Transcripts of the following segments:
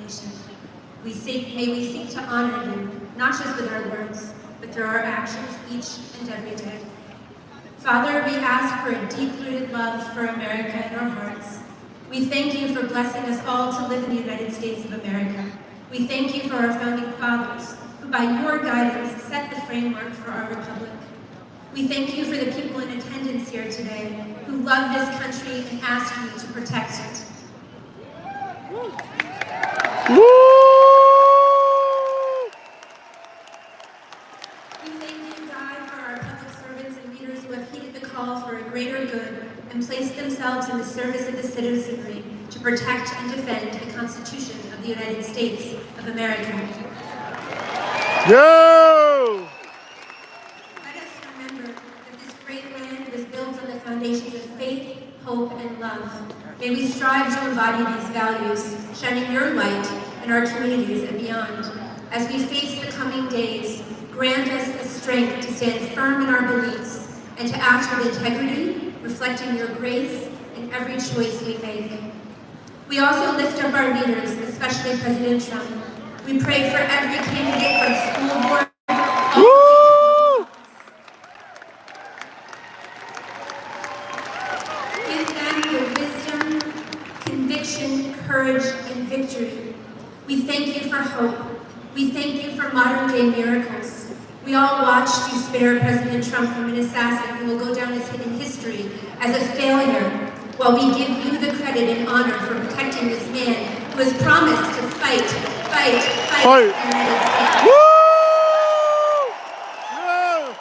nation. May we seek to honor you, not just with our words, but through our actions each and every day. Father, we ask for a deep-rooted love for America in our hearts. We thank you for blessing us all to live in the United States of America. We thank you for our founding fathers, who by your guidance set the framework for our republic. We thank you for the people in attendance here today who love this country and ask you to protect it. We thank you, God, for our public servants and leaders who have heeded the call for a greater good and placed themselves in the service of the citizenry to protect and defend the Constitution of the United States of America. Yo! Let us remember that this great land was built on the foundations of faith, hope, and love. May we strive to embody these values, shining your light in our communities and beyond. As we face the coming days, grant us the strength to stand firm in our beliefs and to act with integrity, reflecting your grace in every choice we make. We also lift up our leaders, especially President Trump. We pray for every candidate from school board. Give them the wisdom, conviction, courage, and victory. We thank you for hope. We thank you for modern-day miracles. We all watched you spare President Trump from an assassin who will go down in history as a failure, while we give you the credit and honor for protecting this man who has promised to fight for the United States. Woo! Yeah.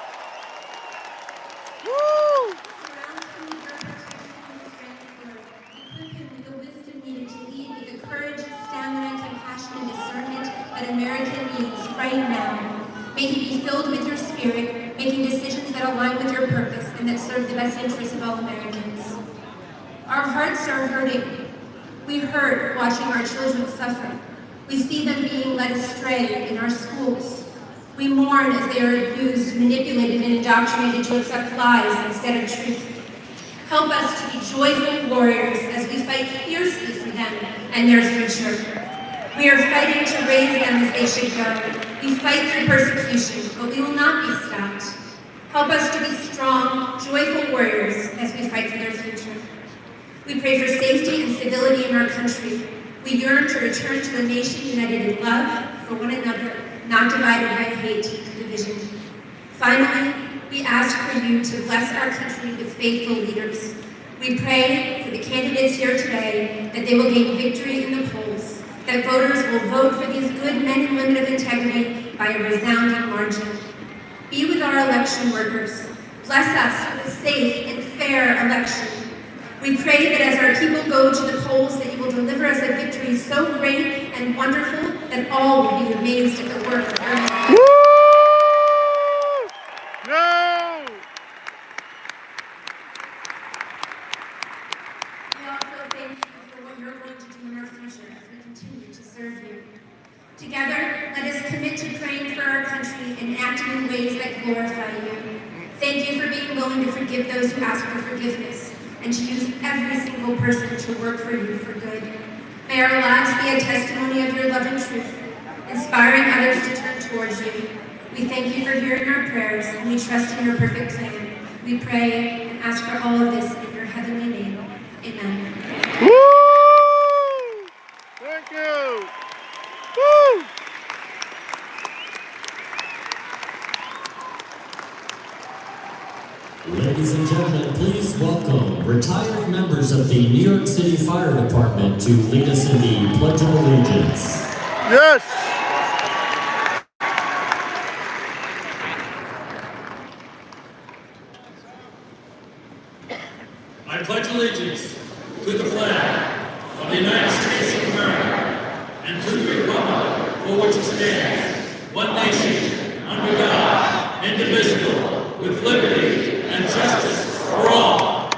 Woo! Surround him with your protection and strength, Lord. Equip him with the wisdom needed to lead with the courage, stamina, compassion, and discernment that America needs right now. May he be filled with your spirit, making decisions that align with your purpose and that serve the best interests of all Americans. Our hearts are hurting. We hurt watching our children suffer. We see them being led astray in our schools. We mourn as they are abused, manipulated, and indoctrinated to accept lies instead of truth. Help us to be joyful warriors as we fight fiercely for them and their future. We are fighting to raise them as they should go. We fight through persecution, but we will not be stopped. Help us to be strong, joyful warriors as we fight for their future. We pray for safety and civility in our country. We yearn to return to a nation united in love for one another, not divided by hate and division. Finally, we ask for you to bless our country with faithful leaders. We pray for the candidates here today that they will gain victory in the polls, that voters will vote for these good men and women of integrity by a resounding margin. Be with our election workers. Bless us with a safe and fair election. We pray that as our people go to the polls, that you will deliver us a victory so great and wonderful that all will be amazed at the work of your hands. No! We also thank you for what you're going to do in our future as we continue to serve you. Together, let us commit to praying for our country and acting in ways that glorify you. Thank you for being willing to forgive those who ask for forgiveness, and to use every single person to work for you for good. May our lives be a testimony of your love and truth, inspiring others to turn towards you. We thank you for hearing our prayers, and we trust in your perfect plan. We pray and ask for all of this in your heavenly name. Amen. Woo! Thank you! Woo! Ladies and gentlemen, please welcome retired members of the New York City Fire Department to lead us in the Pledge of Allegiance. Yes! I pledge allegiance to the flag of the United States of America and to the republic for which it stands, one nation, under God, indivisible, with liberty and justice for all.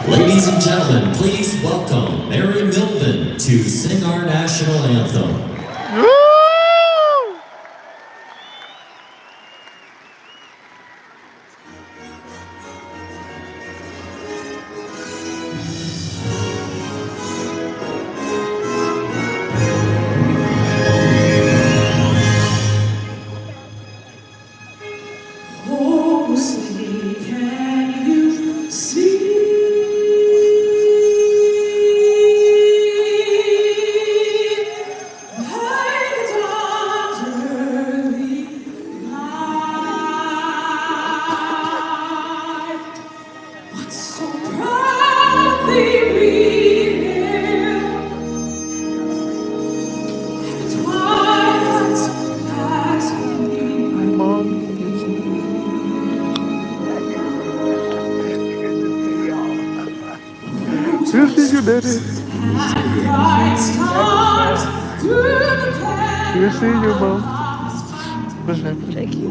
Ladies and gentlemen, please welcome Mary Milton to Daddy. You see your mom. What's happening? Thank you.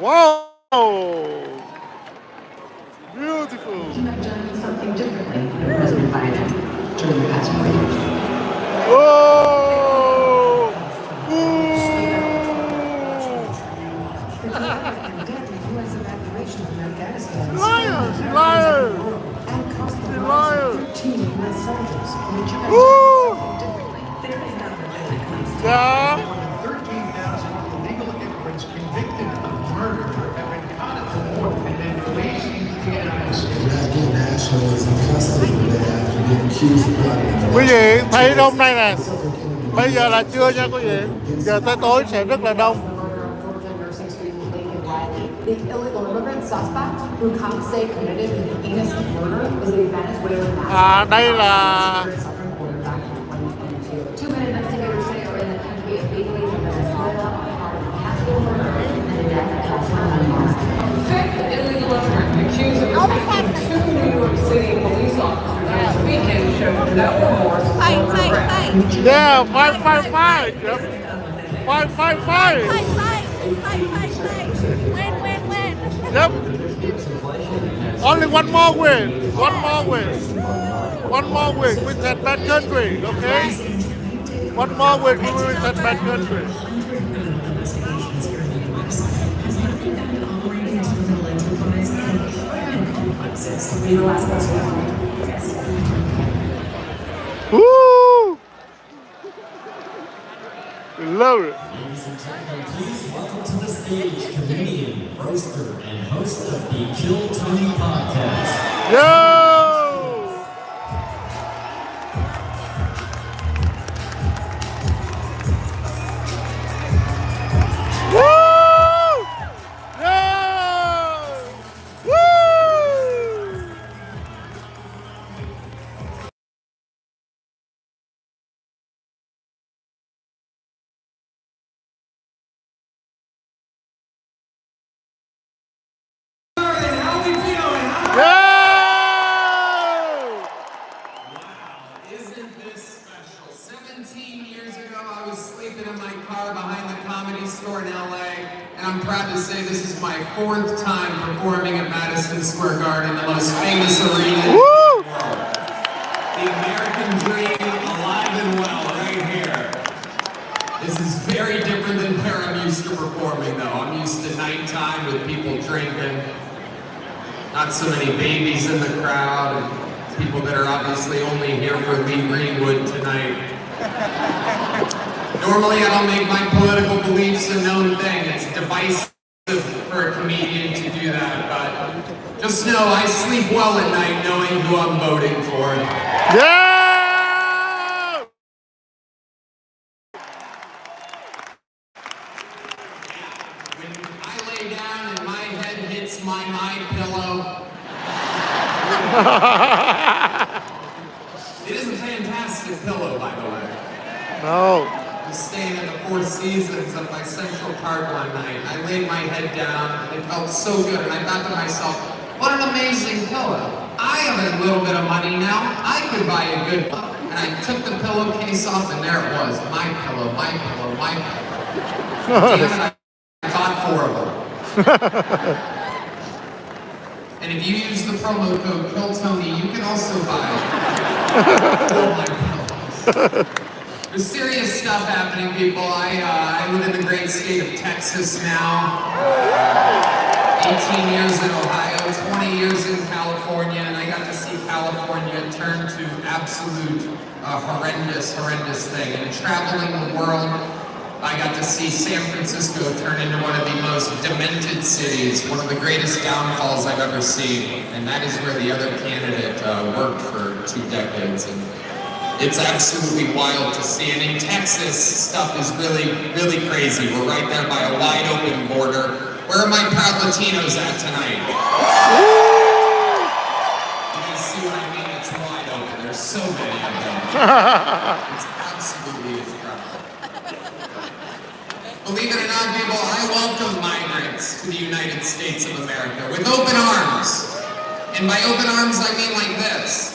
Wow! Beautiful. You have done something differently than President Biden during the past 4 years. Oh! Ooh! The U.S. evacuation from Afghanistan Liar! She liar! and cost the She lives liar! of 13 U.S. soldiers, which you have Ooh! done something differently. There is not a bill that comes Yeah. More than 13,000 illegal immigrants convicted of murder have been caught at the border and then released into the United States. Afghan national is in custody today after being accused of plotting. Quý vị thấy đông đây nè. Bây giờ là trưa nha quý vị. Giờ tới tối sẽ rất là đông. The illegal immigrant suspect who comes say committed an heinous murder is a Venezuelan national. Đây là Southern border back in 2022. Two men investigators say are in the country illegally from Venezuela on part of a capital murder and a death at California. Fifth illegal immigrant accused of attacking two New York City police officers this weekend showed no remorse or regret. yeah, fight. Yep. Fight. Win. Yep. Only one more win. With that bad country, okay? One more win, we will with that bad country. Woo! Love it. Ladies and gentlemen, please welcome to the stage comedian, roaster, and host of the Kill Tony podcast. Yo! Woo! Yeah! Woo! Isn't this special? 17 years ago, I was sleeping in my car behind the Comedy Store in LA, and I'm proud to say this is my 4th time performing at Madison Square Garden, the most famous arena in the world. The American dream, alive and well, right here. This is very different than where I'm used to performing, though. I'm used to nighttime with people drinking, not so many babies in the crowd, and people that are obviously only here for Lee Greenwood tonight. Normally, I don't make my political beliefs a known thing. It's divisive for a comedian to do that, but just know I sleep well at night knowing who I'm voting for. Yeah! When I lay down and my head hits my pillow, it is a fantastic pillow, by the way. No. I was staying at the Four Seasons up by Central Park one night. I laid my head down, and it felt so good, and I thought to myself, what an amazing pillow. I have a little bit of money now. I could buy a good pillow. And I took the pillowcase off, and there it was. My pillow. Damn it, I bought 4 of them. And if you use the promo code KILLTONY, you can also buy all my pillows. There's serious stuff happening, people. I live in the great state of Texas now. 18 years in Ohio, 20 years in California, and I got to see California turn to absolute horrendous thing. And traveling the world, I got to see San Francisco turn into one of the most demented cities, one of the greatest downfalls I've ever seen, and that is where the other candidate worked for 2 decades. And it's absolutely wild to see. And in Texas, stuff is really crazy. We're right there by a wide open border. Where are my proud Latinos at tonight? You guys see what I mean? It's wide open. There's so many of them. It's absolutely incredible. Believe it or not, people, I welcome migrants to the United States of America with open arms. And by open arms, I mean like this.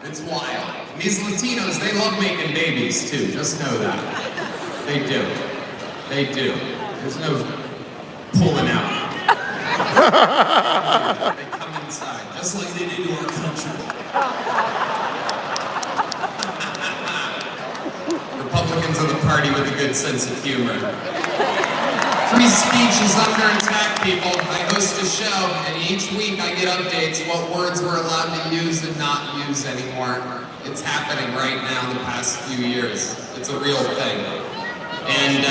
It's wild. And these Latinos, they love making babies too, just know that. They do. There's no pulling out. They come inside, just like they do to our country. Republicans are the party with a good sense of humor. Free speech is under attack, people. I host a show, and each week I get updates what words we're allowed to use and not use anymore. It's happening right now in the past few years. It's a real thing. And,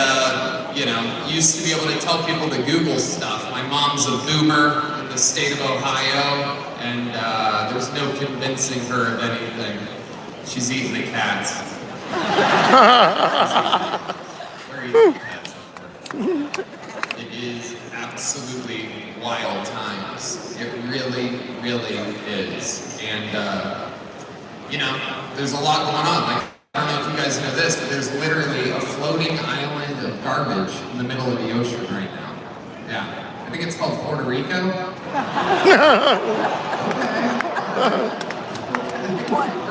used to be able to tell people to Google stuff. My mom's a boomer in the state of Ohio, and there's no convincing her of anything. She's eating the cats. I don't know if you guys know this, but there's literally a floating island of garbage in the middle of the ocean right now. Yeah. I think it's called Puerto Rico. We're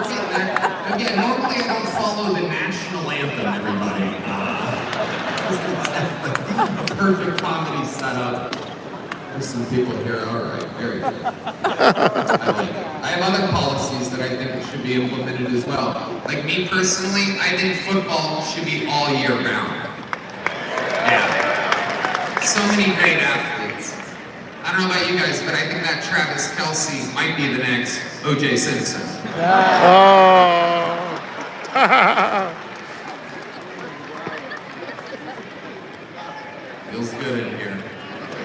getting there. Again, normally I don't follow the national anthem, everybody. The perfect comedy setup. There's some people here. All right, very good. I like it. I have other policies that I think should be implemented as well. Like me personally, I think football should be all year round. Yeah. So many great athletes. I don't know about you guys, but I think that Travis Kelce might be the next O.J. Simpson. Feels good in here.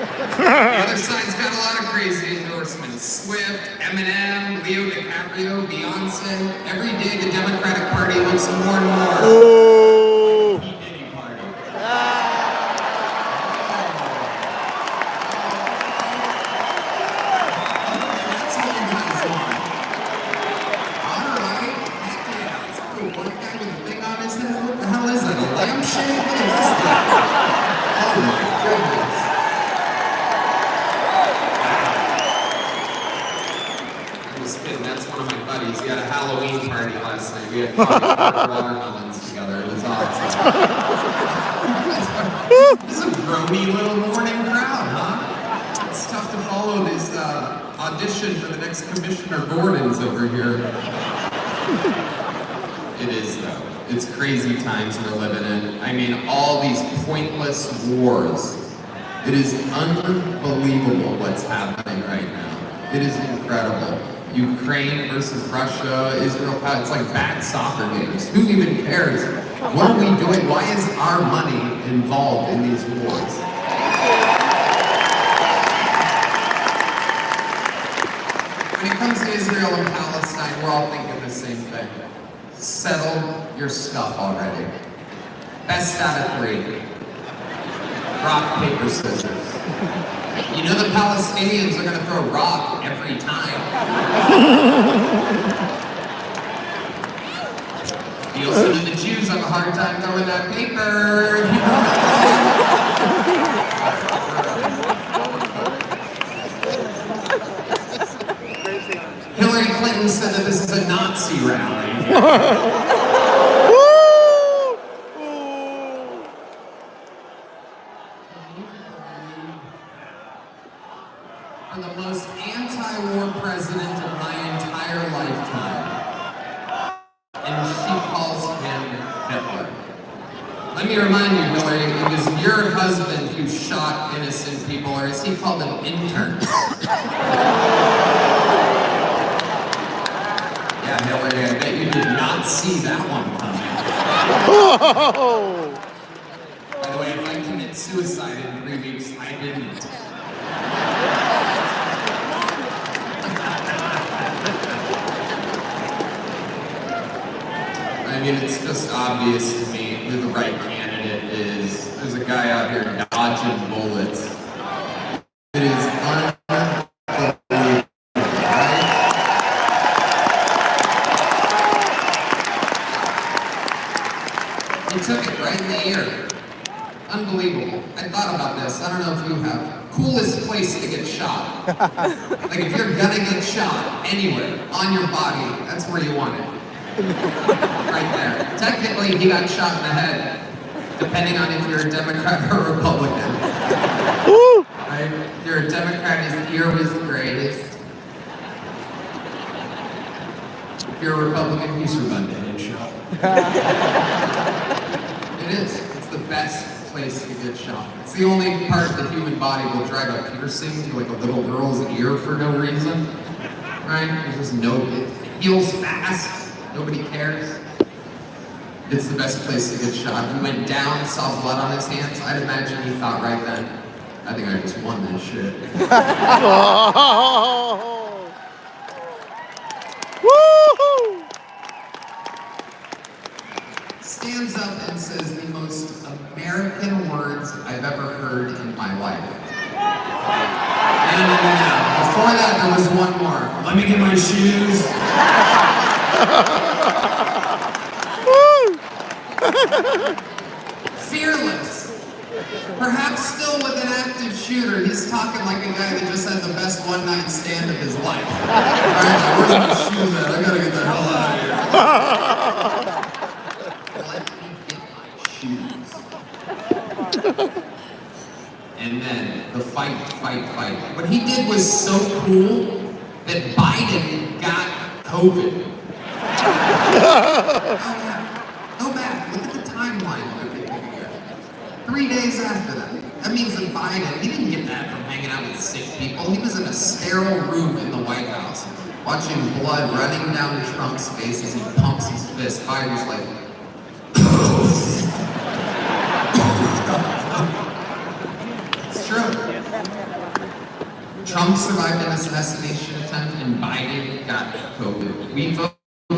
The other side's got a lot of crazy endorsements. Swift, Eminem, Leo DiCaprio, Beyonce. Every day the Democratic Party looks more and more. We had watermelons together. It was awesome. This is a grody little morning crowd, huh? It's tough to follow this audition for the next Commissioner Gordon's over here. It is, though. It's crazy times we're living in. I mean, all these pointless wars. It is unbelievable what's happening right now. It is incredible. Ukraine versus Russia, Israel, it's like bad soccer games. Who even cares? What are we doing? Why is our money involved in these wars? When it comes to Israel and Palestine, we're all thinking the same thing. Settle your stuff already. Best out of 3. Rock, paper, scissors. You know the Palestinians are going to throw rock every time. You also know the Jews have a hard time throwing that paper. Hillary Clinton said that this is a Nazi rally. For the most anti-war president of my entire lifetime. And she calls him Hitler. Let me remind you, Hillary, it was your husband who shot innocent people, or as he called them, interns. Yeah, Hillary, I bet you did not see that one coming. By the way, if I commit suicide in 3 weeks, I didn't. I mean, it's just obvious to me who the right candidate is. There's a guy out here dodging bullets. It is unbelievable, right? He took it right in the ear. Unbelievable. I thought about this. I don't know if you have. Coolest place to get shot. Like if you're gonna get shot anywhere on your body, that's where you want it. Right there. Technically, he got shot in the head, depending on if you're a Democrat or a Republican. Right? If you're a Democrat, his ear was the greatest. If you're a Republican, he's your dead and shot. It is. It's the best place to get shot. It's the only part of the human body will drive a piercing to like a little girl's ear for no reason. Right? There's just no, it heals fast. Nobody cares. It's the best place to get shot. He went down, saw blood on his hands. I'd imagine he thought right then, I think I just won this shit. Stands up and says the most American words I've ever heard in my life. No. Before that, there was one more. Let me get my shoes. Fearless. Perhaps still with an active shooter. He's talking like a guy that just had the best one-night stand of his life. Alright, where's my shoes at? I gotta get the hell out of here. Let me get my shoes. And then the fight. What he did was so cool that Biden got COVID. Go back. Look at the timeline of everything here. 3 days after that. That means that Biden, he didn't get that from hanging out with sick people. He was in a sterile room in the White House, watching blood running down Trump's face as he pumps his fist. Biden's like, it's true. Trump survived an assassination attempt and Biden got COVID. We vote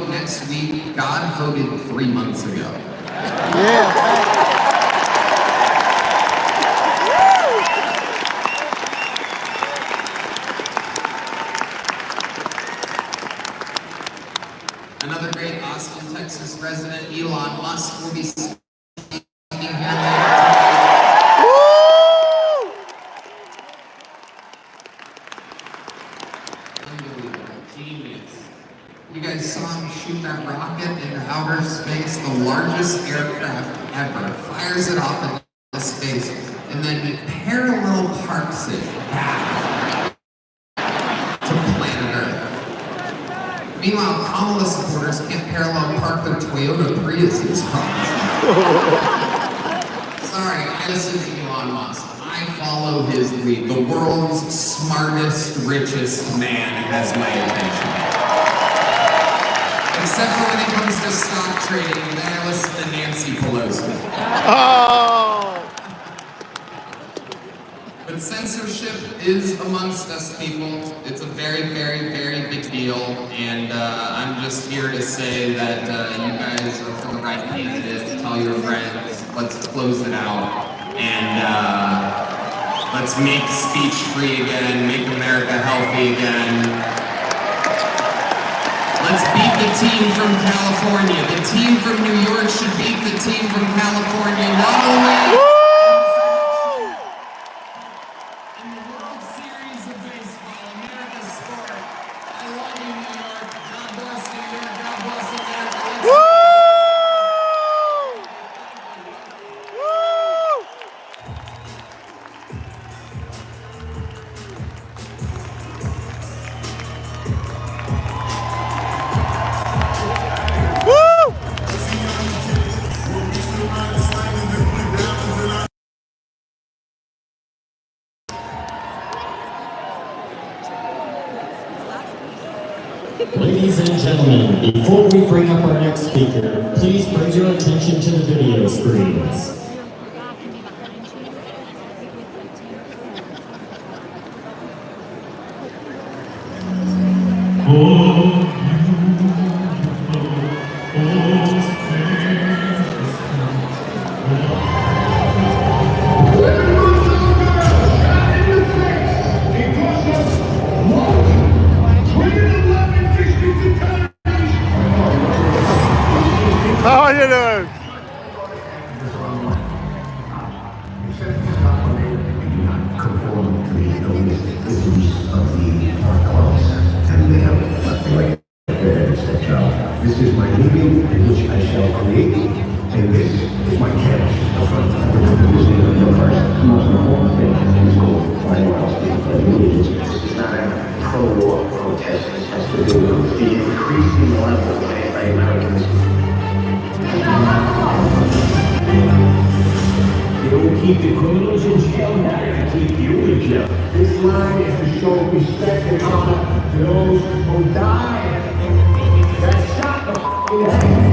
next week. God voted 3 months ago. Yeah. Another great Austin, Texas resident, Elon Musk, will be speaking here later. Unbelievable. Genius. You guys saw him shoot that rocket into outer space, the largest aircraft ever. Fires it off into space, and then parallel parks it back to planet Earth. Meanwhile, Kamala supporters can't parallel park their Toyota Priuses. Sorry, I listen to Elon Musk. I follow his lead. The world's smartest, richest man has my attention. Except for when it comes to stock trading, then I listen to Nancy Pelosi. Oh. But censorship is amongst us people. It's a very, very, very big deal. And I'm just here to say that you guys are for the right candidate. Tell your friends. Let's close it out. And let's make speech free again. Make America healthy again. Let's beat the team from California. The team from New York should beat the team from California. Not only in the World Series of Baseball, America's sport. I love you, New York. God bless New York. God bless America. Ladies and gentlemen, before we bring up our next speaker, please bring your attention to the video screens. How are you doing? This is my medium in which I shall create, and this is my canvas. This is not a pro-war protest. This has to do with the increasing level of anti-Americanism. They don't keep the criminals in jail, now they keep you in jail. This line is to show respect and honor to those who died. That shot the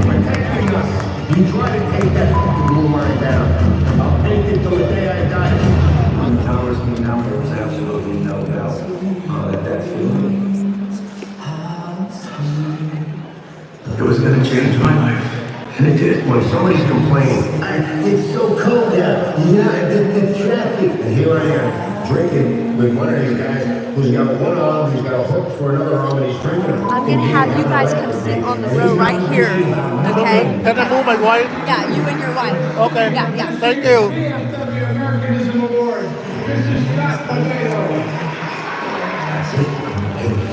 protecting us. You try to take that blue line down. I'll take it till the day I die. On Towers and number, there was absolutely no doubt that feeling. It was going to change my life. When somebody's complaining, it's so cold out. Yeah, the traffic. And here I am, drinking with one of these guys who's got one arm, he's got a hook for another arm, and he's drinking. I'm gonna have you guys come sit on the row right here, okay? Can I move my wife? Yeah, you and your wife. Okay. Yeah. Thank you. BMW Americanism Award. This is Scott Potato.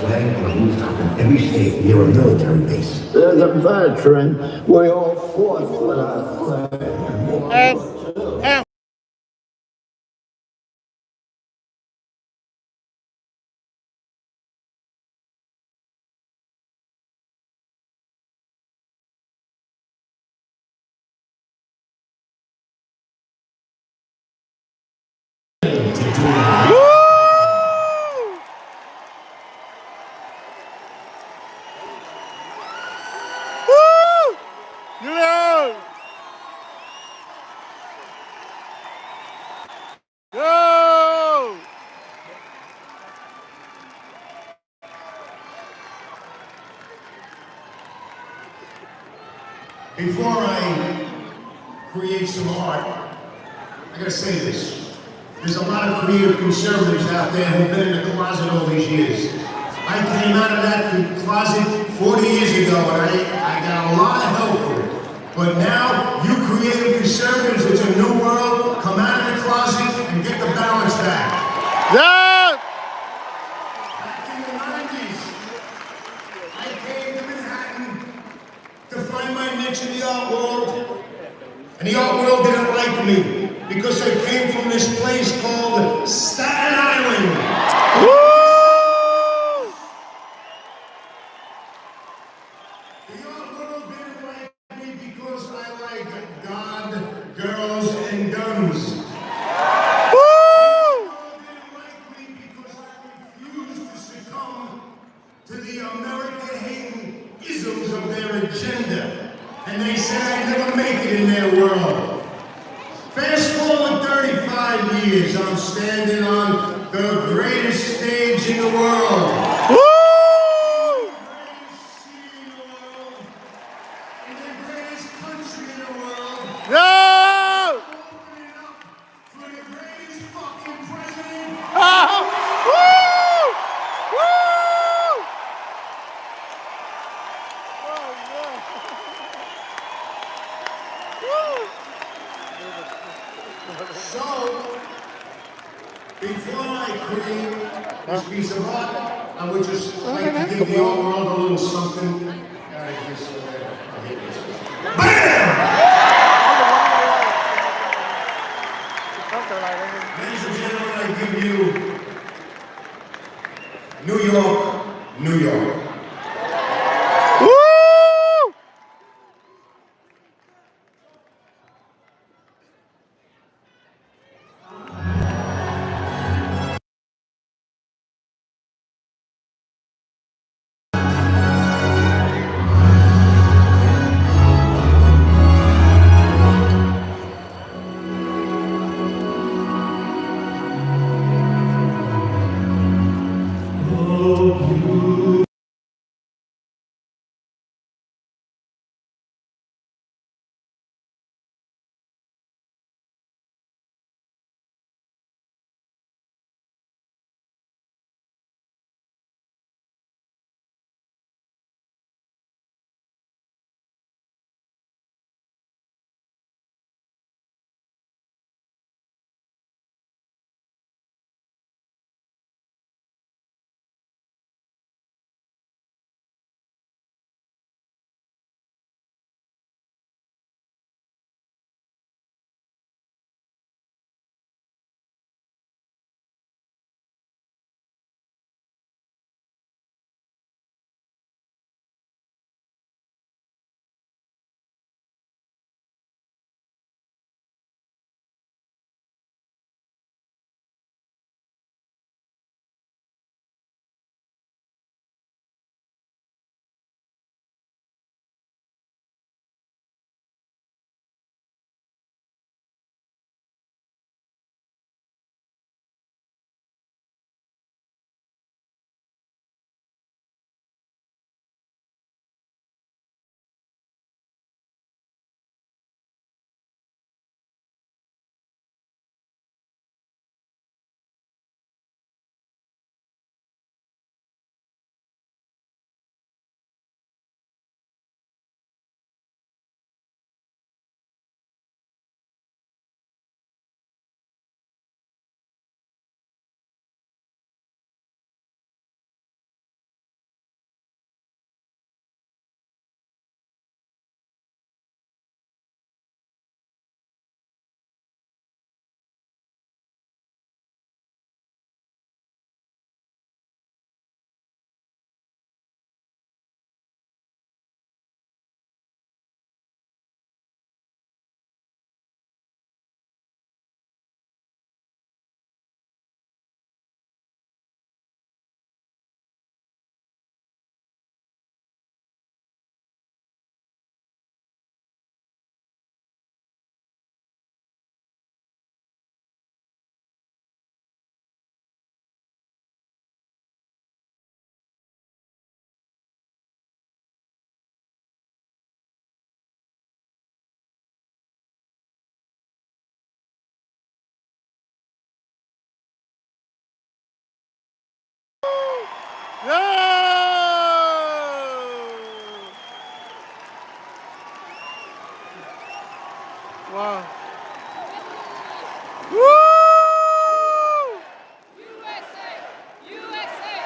Flag on the rooftop in every state near a military base. As a veteran, we all fought for our flag. And Giuliani! Go! Before I create some art, I gotta say this. There's a lot of creative conservatives out there who've been in the closet all these years. I came out of that closet 40 years ago and I got a lot of help for it. But now, you creative conservatives, it's a new world. Come out of the closet and get the balance back. Yeah! Back in the 90s, I came to Manhattan to find my niche in the art world. And the art world didn't like me because I came from this place called Staten Island. Woo! The art world didn't like me because I like God, girls, and guns. Woo! Didn't like me because I refused to succumb to the America-hating isms of their agenda. And they said I'd never make it in their world. Fast forward 35 years, I'm standing on the greatest stage in the world. Woo! The greatest city in the world. In the greatest country in the world. Yeah! Opening up for the greatest fucking president. Ah! Woo! Woo! Oh, yeah. Woo! So, before I create this piece of art, I would just like to give the art world a little something. BAM! Ladies and gentlemen, I give you New York, New York. Woo! Wow. Woo! USA! USA!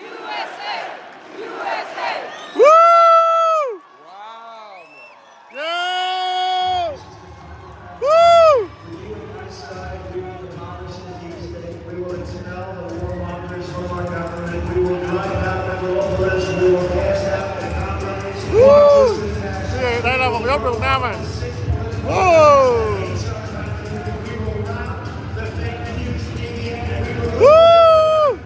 USA! USA! Woo! Wow. Yeah! Woo! We will expel the warmongers from our government. We will drive out the globalists. We will cast out the communists. Woo! Đây là một góc Việt Nam à. Woo! Woo!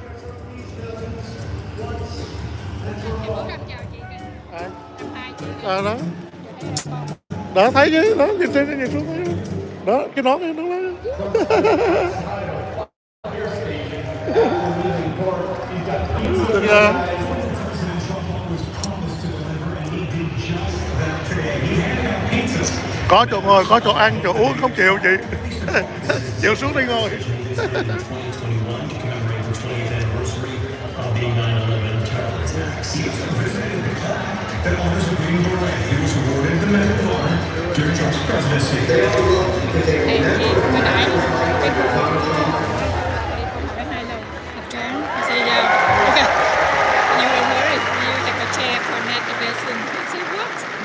Đó. Đó thấy chứ, đó nhìn trên nhìn xuống thấy. Đó, cái nón này nó lớn. Được chưa? Có chỗ ngồi, có chỗ ăn, chỗ uống, không chịu chị. Chịu xuống đi ngồi.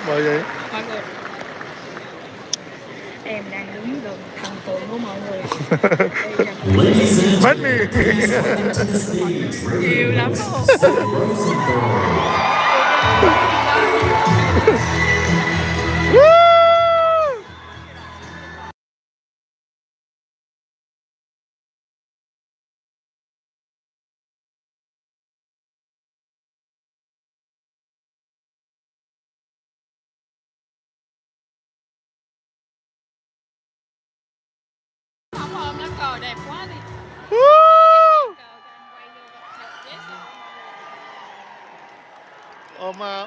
Bởi vậy. Em đang đứng gần thần tượng của mọi người. Ladies and me. gentlemen, to the stage, Nhiều lắm không? Hôm nó cờ đẹp quá đi.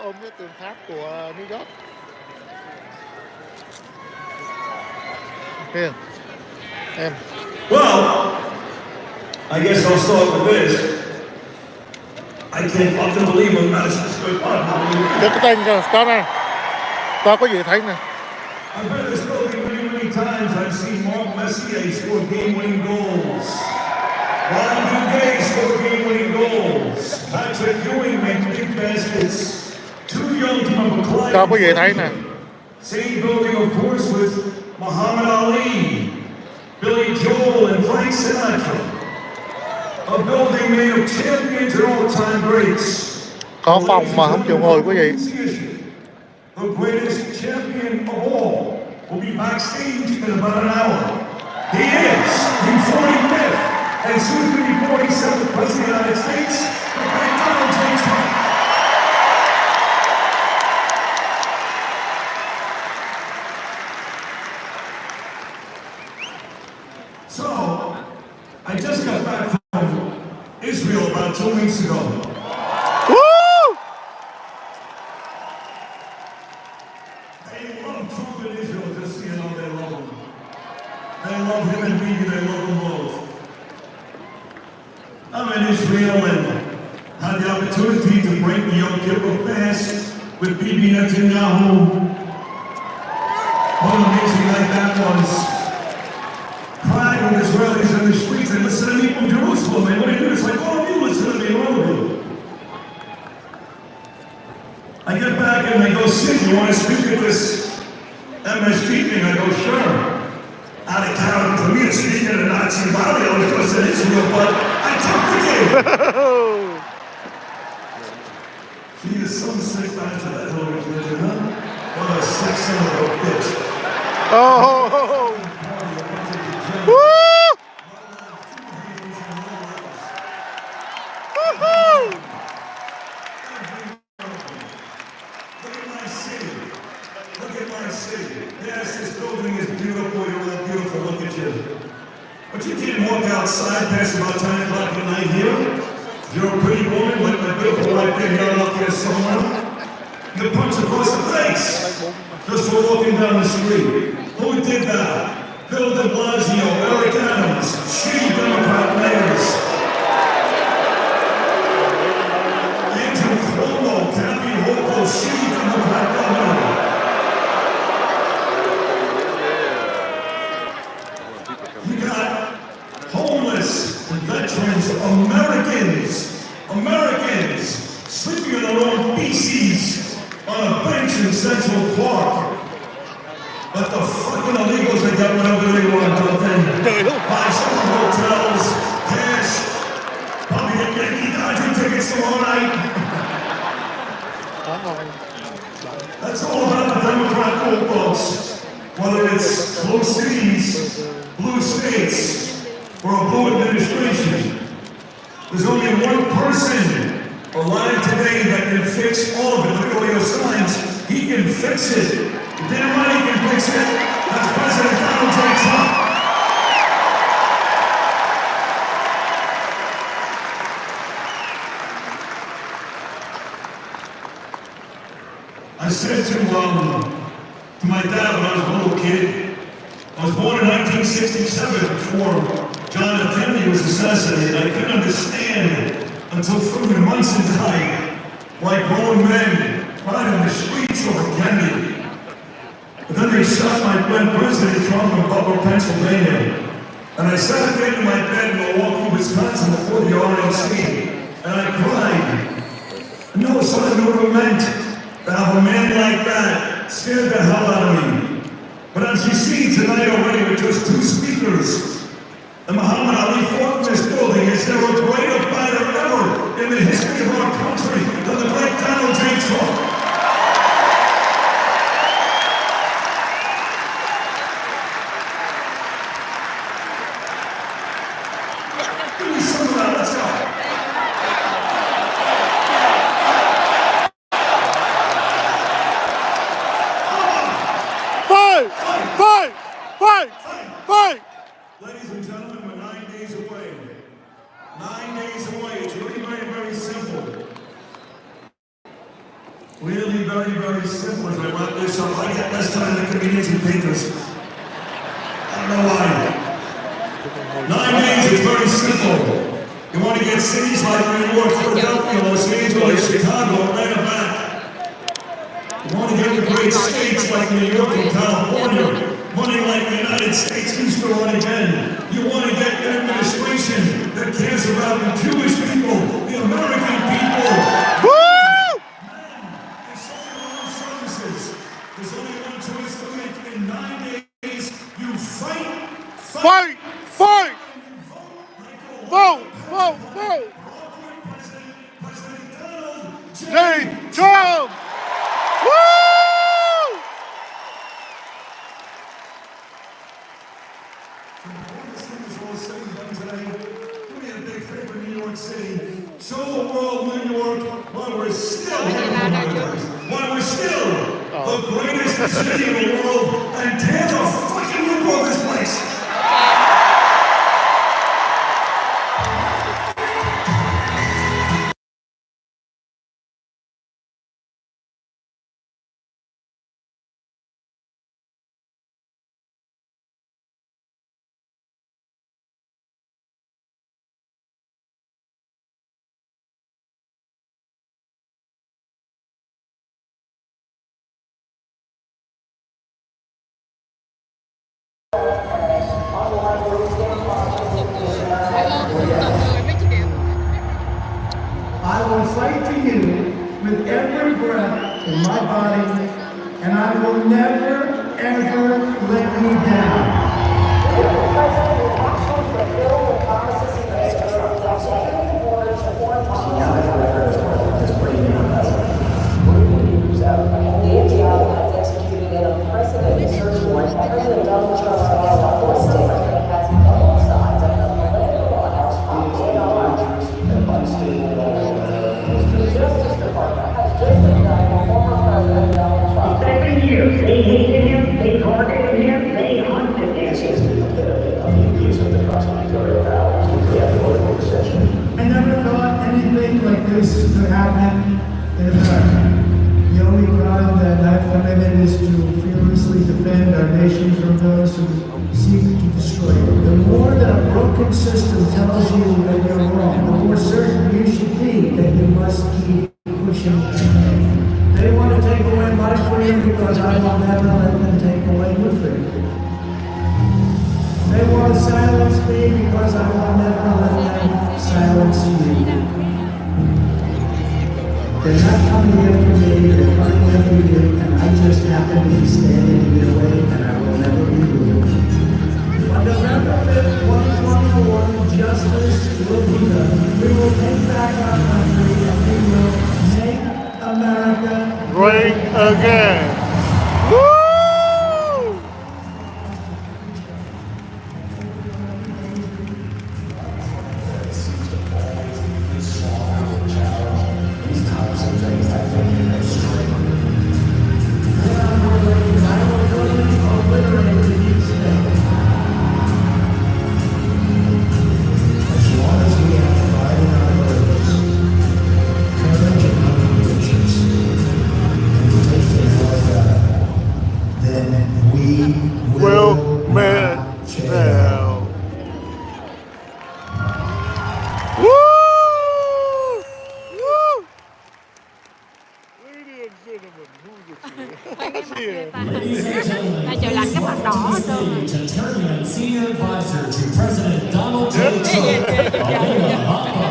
Ôm cái tượng tháp của New York. Here. Em. Well, I guess I'll start with this. I can't fucking believe what Madison Square Garden. Được cái tên cho có này. Có gì thấy nè. I've read this building many times. I've seen Mark Messier score game-winning goals. Ron Duguay score game-winning goals. Patrick Ewing make big baskets. Too young to remember Clyde. Có gì thấy nè. Same building, of course, with Muhammad Ali, Billy Joel, and Frank Sinatra. A building made of champions and all-time greats. Có phòng mà không chịu ngồi quý vị. The greatest champion of all will be backstage in about an hour. He is the 45th and soon to be 47th President of the United States, the great Donald J. Trump. So, I just got back from Israel about 2 weeks ago. Woo! They love Trump in Israel, just so you know they love him. They love him and Bibi, they love them both. I'm in Israel and had the opportunity to break the Yom Kippur fast with Bibi Netanyahu. What an amazing night that was. Crying with Israelis in the streets and listen to me from Jerusalem. And what I do is like, all of you listen to me, all of you. I get back and they go, Sid, you want to speak at this MSG thing? I go, sure. Out of character for me to speak at a Nazi rally, I was just in Israel, but I talked to you. She is some sick bastard, that Hillary Clinton, huh? What a sick son of a bitch. Oh! Woo! Woohoo! Look at my city. Look at my city. Yes, this building is beautiful. You're all beautiful. Look at you. But you can't walk outside past about 10 o'clock at night here. You're a pretty woman like my beautiful wife here out there somewhere. You punch across the face just for walking down the street. Who did that? Bill de Blasio, Eric Adams, shitty Democrat mayors. fucking illegals, they get whatever they want, don't they? 5-star hotels, cash, probably get Yankee Dodger tickets tomorrow night. That's all about the Democrat vote, folks. Whether it's blue cities, blue states, or a blue administration. There's only one person alive today that can fix all of it. Look at all your signs. He can fix it. Damn right he can fix it. That's President Donald J. Trump. I said to my dad when I was a little kid, I was born in 1967 before John F. Kennedy was assassinated. I couldn't understand until Truman Munson died, why grown men cried in the streets over Kennedy. But then they shot my friend President Trump in Butler, Pennsylvania. And I sat there in my bed in Milwaukee, Wisconsin before the RNC, and I cried. I know so I knew what it meant to have a man like that scared the hell out of me. But as you see tonight already with just 2 speakers, and Muhammad Ali fought in this building, is there a greater fighter ever in the history of our country than the great Donald J. Trump? Give me some of that, let's go. Fight! Ladies and gentlemen, we're 9 days away. 9 days away. It's really very, very simple. Really very, very simple as I wrap this up. I get less time than comedians and painters. I don't know why. 9 days is very simple. You want to get cities like New York, Philadelphia, Los Angeles, Chicago, Atlanta back. You want to get the great states like New York and California. Money like the United States used to run again. You want to get an administration that cares about the Jewish people, the American people. Woo! They sold their own services. There's only one choice to make. In 9 days, you fight. Vote! President Donald J. Trump! Woo! Do me a big favor, New York City. Show the world, New York, why we're still the greatest city in the world, and tear the fucking roof off this place. I will fight for you with every breath in my body, and I will never, ever let you down. Mr. President, the actions that Bill and promises he makes to executive orders to foreign policy. India has executed an unprecedented search warrant for President Donald Trump's White State that has both sides of the political house in on. The Justice Department has just indicted former President Donald Trump. 7 years, they hated him, they targeted him, they hunted him. I never thought anything like this could happen in America. The only crime that I've committed is to fearlessly defend our nation from those who seek to destroy it. The more that a broken system tells you that you're wrong, the more certain you should be that you must keep pushing ahead. They want to take away my freedom because I will never let them take away your freedom. They want to silence me because I will never let them silence you. They're not coming after me, they're coming after you, and I just happen to be standing in their way, and I will never the stage, attorney and senior advisor to President Donald J. Trump, Alina Hoppa.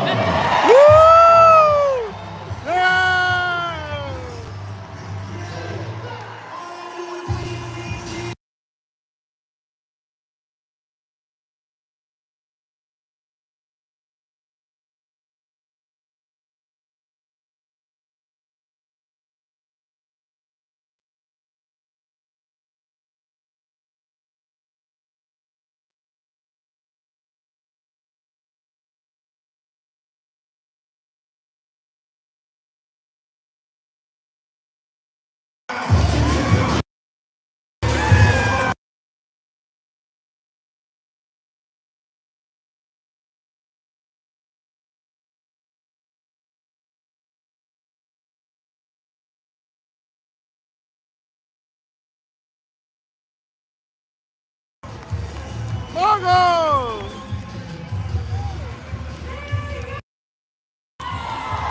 Margo!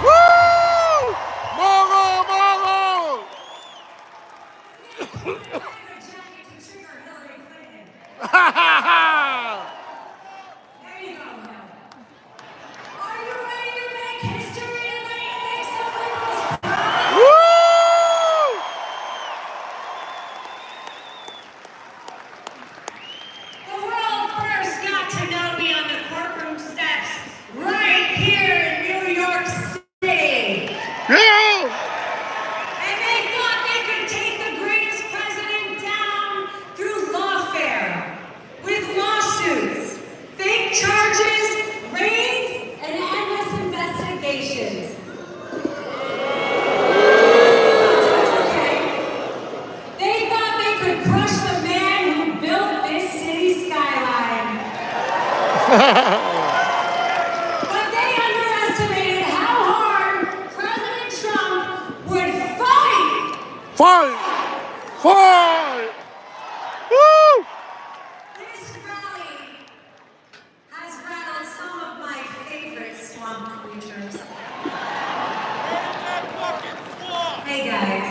Woo! Margo! Margo! Ha ha ha! There you go, Hill. Are you ready to make history tonight and make some liberals cry? Woo! The world first got to know me on the courtroom steps right here in New York City. Yeah! And they thought they could take the greatest president down through lawfare, with lawsuits, fake charges, raids, and endless investigations. That's okay. They thought they could crush the man who built this city skyline. But they underestimated how hard President Trump would fight. Fight! Fight! Woo! This rally has rattled some of my favorite swamp creatures. Hey guys.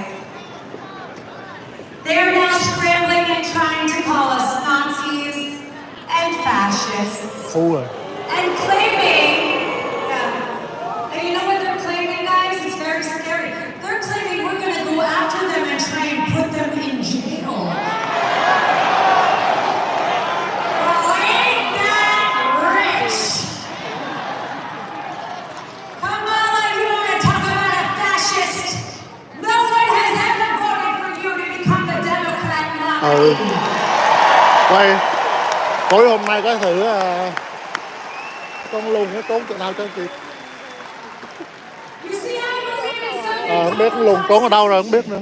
They're now scrambling and trying to call us Nazis and fascists. Phu rồi. And claiming, and you know what they're claiming, guys? It's very scary. They're claiming we're going to go after them and try and put them in jail. Well, ain't that rich? Kamala, you want to talk about a fascist? No one has ever voted for you to become the Democrat nominee. Quay. Tối hôm nay có thử con lùn nó trốn chỗ nào cho kịp. You see, I believe in something Không biết con lùn trốn ở đâu rồi không biết nữa.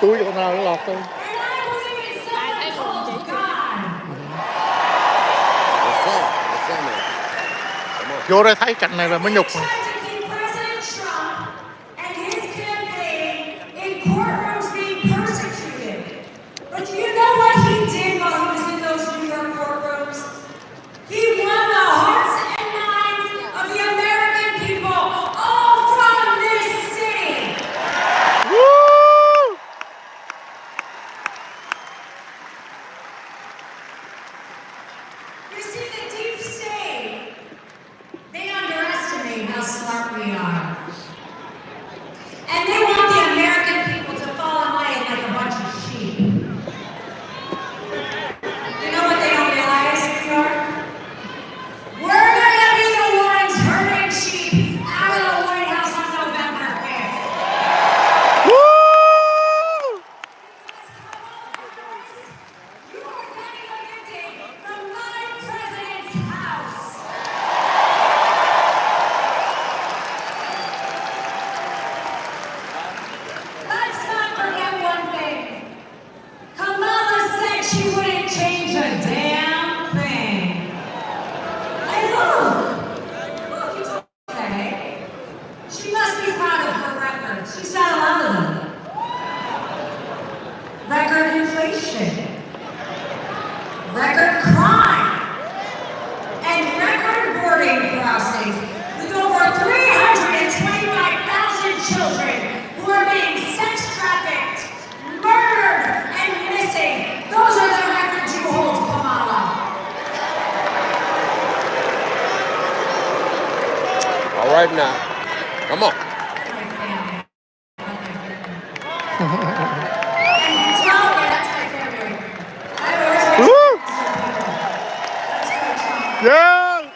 Túi chỗ nào nó lọt thôi. And I believe in something called God. Vô đây thấy cảnh này là mới nhục. They tried to keep President Trump and his campaign in courtrooms being persecuted. But do you know what he did while he was in those New York courtrooms? He won the hearts and minds of the American people, all from this city. Woo! You see, the deep state, they underestimate how smart we are. And they want the American people to fall in line like a bunch of sheep. You know what they don't realize, New York? We're gonna be the ones herding sheep out of the White House on November 5th. Woo! You are getting evicted from my president's house. Let's not forget one thing. Kamala said she wouldn't change a damn thing. And look, it's okay. She must be proud of her records. She's got a lot of them. Record inflation, record crime, and record boarding crossings with over 325,000 children who are being sex trafficked, murdered, and missing. Those are the right now. Come on. Yeah.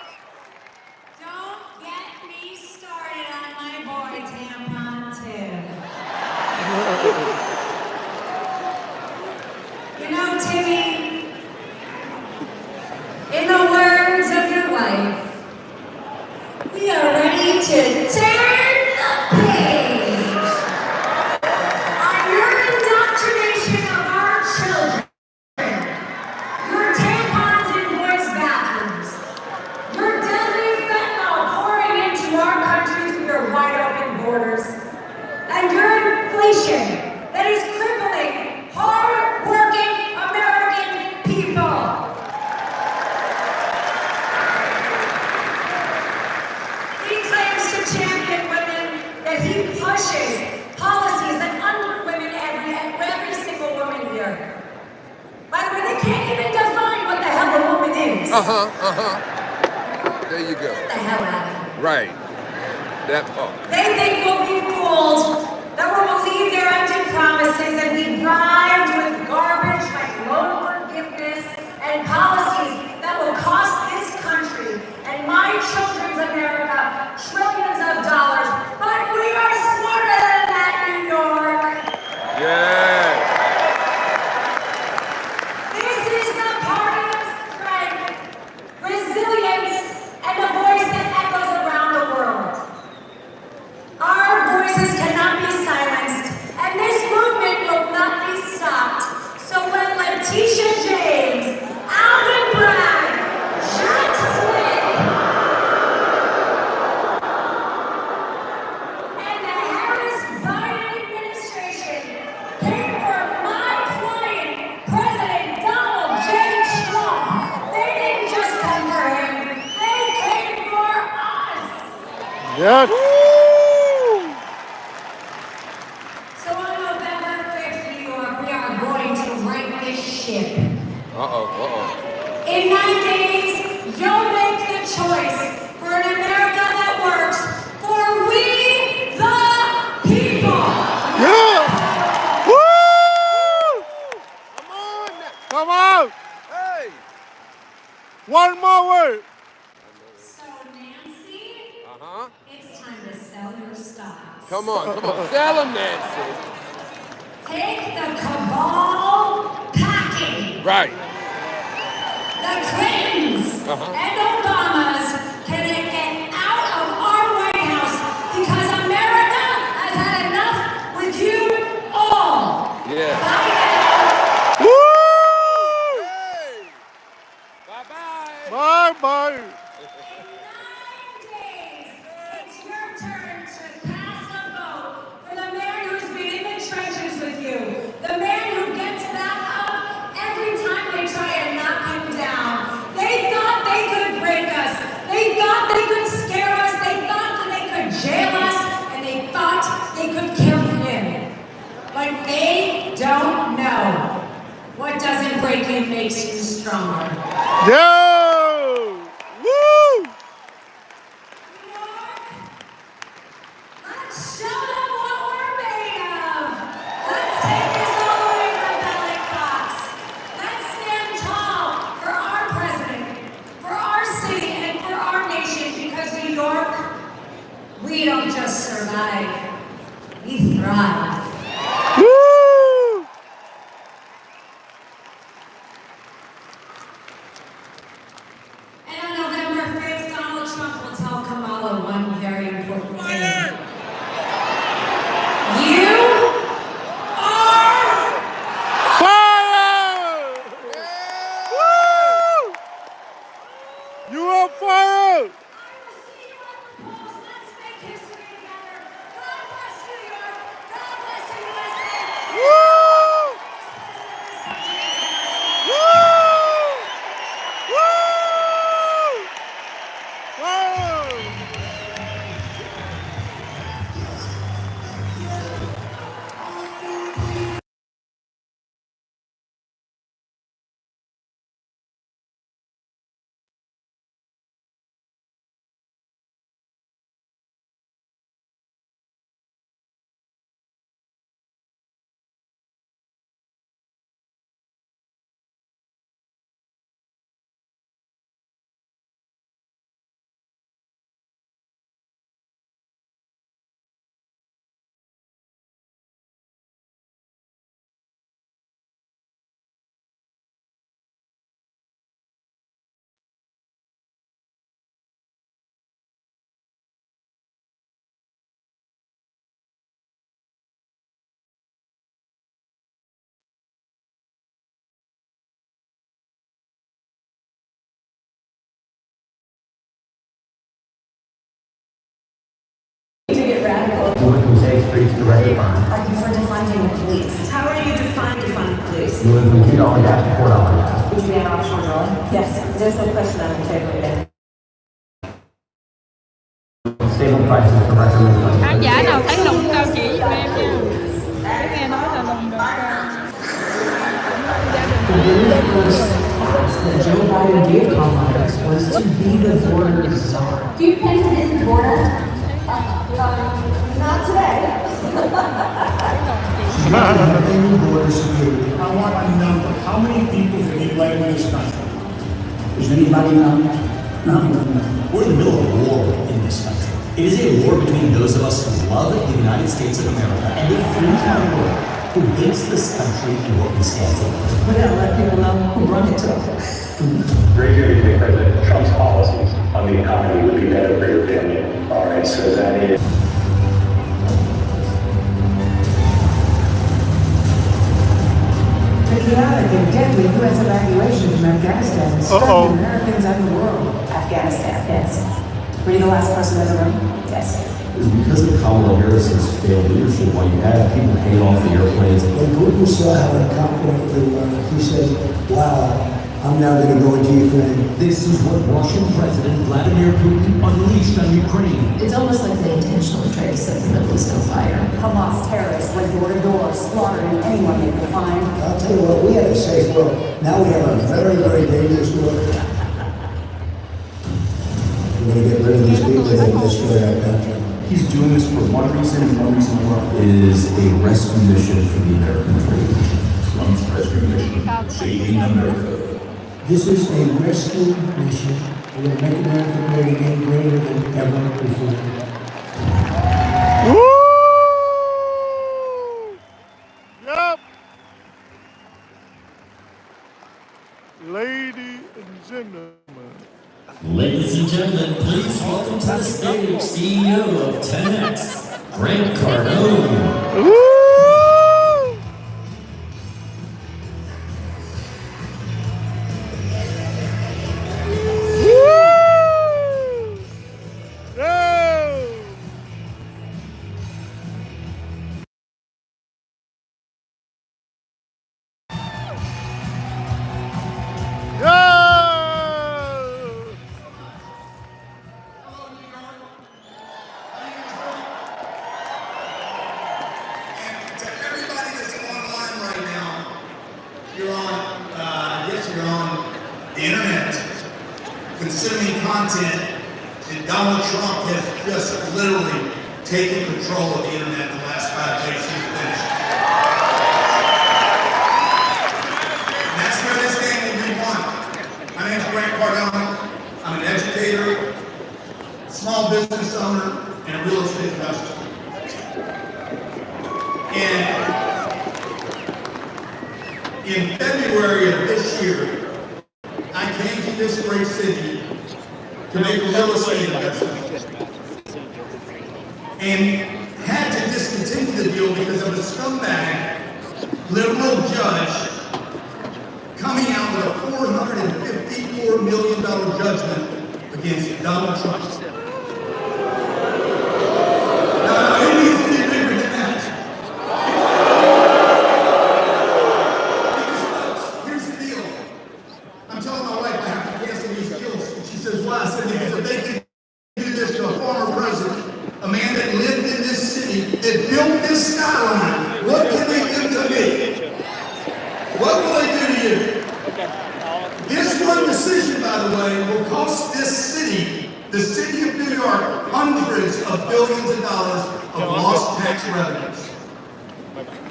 Don't get me started on my boy Tampon Tim. You know, Timmy, in the words of your wife, we are ready to turn the page on your indoctrination of our children. Your tampons in boys' bathrooms. Your deadly fentanyl pouring into our country through your wide open borders. And your inflation that is crippling hard-working American people. He claims to champion women, that he pushes policies that unwomen women every single woman here. By the way, they can't even define what the hell a woman is. There you go. Get the hell out of here. Right. That part. They think we'll be fooled, that we'll believe their empty promises and be bribed with garbage like loan forgiveness and policies that will cost this country and my children's America trillions of dollars. But we are smarter than that, New York. Yeah. This is the party of strength, resilience, and a voice that echoes around the world. Our voices cannot be silenced, and this movement will not be stopped. So when Letitia James, Alvin Bragg, Jack Smith, and the Harris-Biden administration came for my client, President Donald J. Trump, they didn't just come for him, they came for us. Yes. So on November 5th, New York, we are going to right this ship. In 9 days, you'll make the choice for an America that works for we the people. Yeah. Woo! Come on. Hey. One more word. So Nancy, Uh-huh. it's time to sell your stocks. Come on. Sell them, Nancy. Take the cabal packing. Right. The Clintons and Obamas can get out of our White House because America has had enough with you all. Yeah. Bye. Woo! Hey. Bye-bye. Bye-bye. In 9 days, it's your turn to cast a vote for the man who's been in the trenches with you. The man who gets back up every time they try and knock him down. They thought they could break us. They thought they could scare us. They thought that they could jail us. And they thought they could kill him. But they don't know. What doesn't break you makes you stronger. Yo! Woo! Let's show them what we're made of. Let's take this all the way from Valley Fox. Let's stand tall for our president, for our city, and for our nation, because New York, we don't just survive, we thrive. Woo! And on November 5th, Donald Trump will tell Kamala one very important thing. You are Fire! Woo! You are fire! I will see you at the polls. Let's make history together. God bless New York. God streets directed by. Are you for defunding the police? How are you define police? Moving from $2 gas to $4 gas. Would you ban offshore drilling? Yes, there's no question I'm in favor of that. Stable prices for record. Khán giả nào thấy lùng cao chỉ giùm em nha. Để nghe nói là lùng được That Joe Biden gave Kamala was to be the border czar. Do you plan to visit the border? Not today. Any border security. I want a number. How many people can you let in this country? Does anybody know? No. We're in the middle of a war in this country. It is a war between those of us who love the United States of America and the free world who hates this country and what we stand for. We gotta let people know who run it to. Very good. You think President Trump's policies on the economy would be better for your family? All right, so that is. Chaotic and deadly U.S. evacuation from Afghanistan is striking Americans and the world. Afghanistan, yes. Were you the last person in the room? Yes. It's because of Kamala Harris's failed leadership while you had people paying off the airplanes. When Putin saw how incompetently he said, wow, I'm now going to go into Ukraine. This is what Russian President Vladimir Putin unleashed on Ukraine. It's almost like they intentionally tried to set the Middle East on fire. Hamas terrorists went door to door, slaughtering anyone they could find. I'll tell you what, we had a safe world. Now we have a very, very dangerous world. We're going to get rid of these people that destroy our country. He's doing this for one reason and one reason alone. It is a rescue mission for the American dream. Trump's rescue mission, saving America. This is a rescue mission. We're going to make America great again, greater than ever before. Woo! Yep. Ladies and gentlemen. Ladies and gentlemen, please welcome to the stage CEO of 10X, Grant Cardone. Woo! Consuming content, and Donald Trump has just literally taken control of the internet in the last 5 days since he finished. And that's where this game will be won. My name is Grant Cardone. I'm an educator, small business owner, and a real estate investor. And in February of this year, I came to this great city to make a real estate investment and had to discontinue the deal because of a scumbag liberal judge coming out with a $454 million judgment against Donald Trump. Now, it needs to be bigger than that. Because, folks, here's the deal. I'm telling my wife I have to cancel these deals. And she says, why? I said, because if they can do this to a former president, a man that lived in this city, that built this skyline, what can they do to me? What will they do to you? This one decision, by the way, will cost this city, the city of New York, hundreds of billions of dollars of lost tax revenues.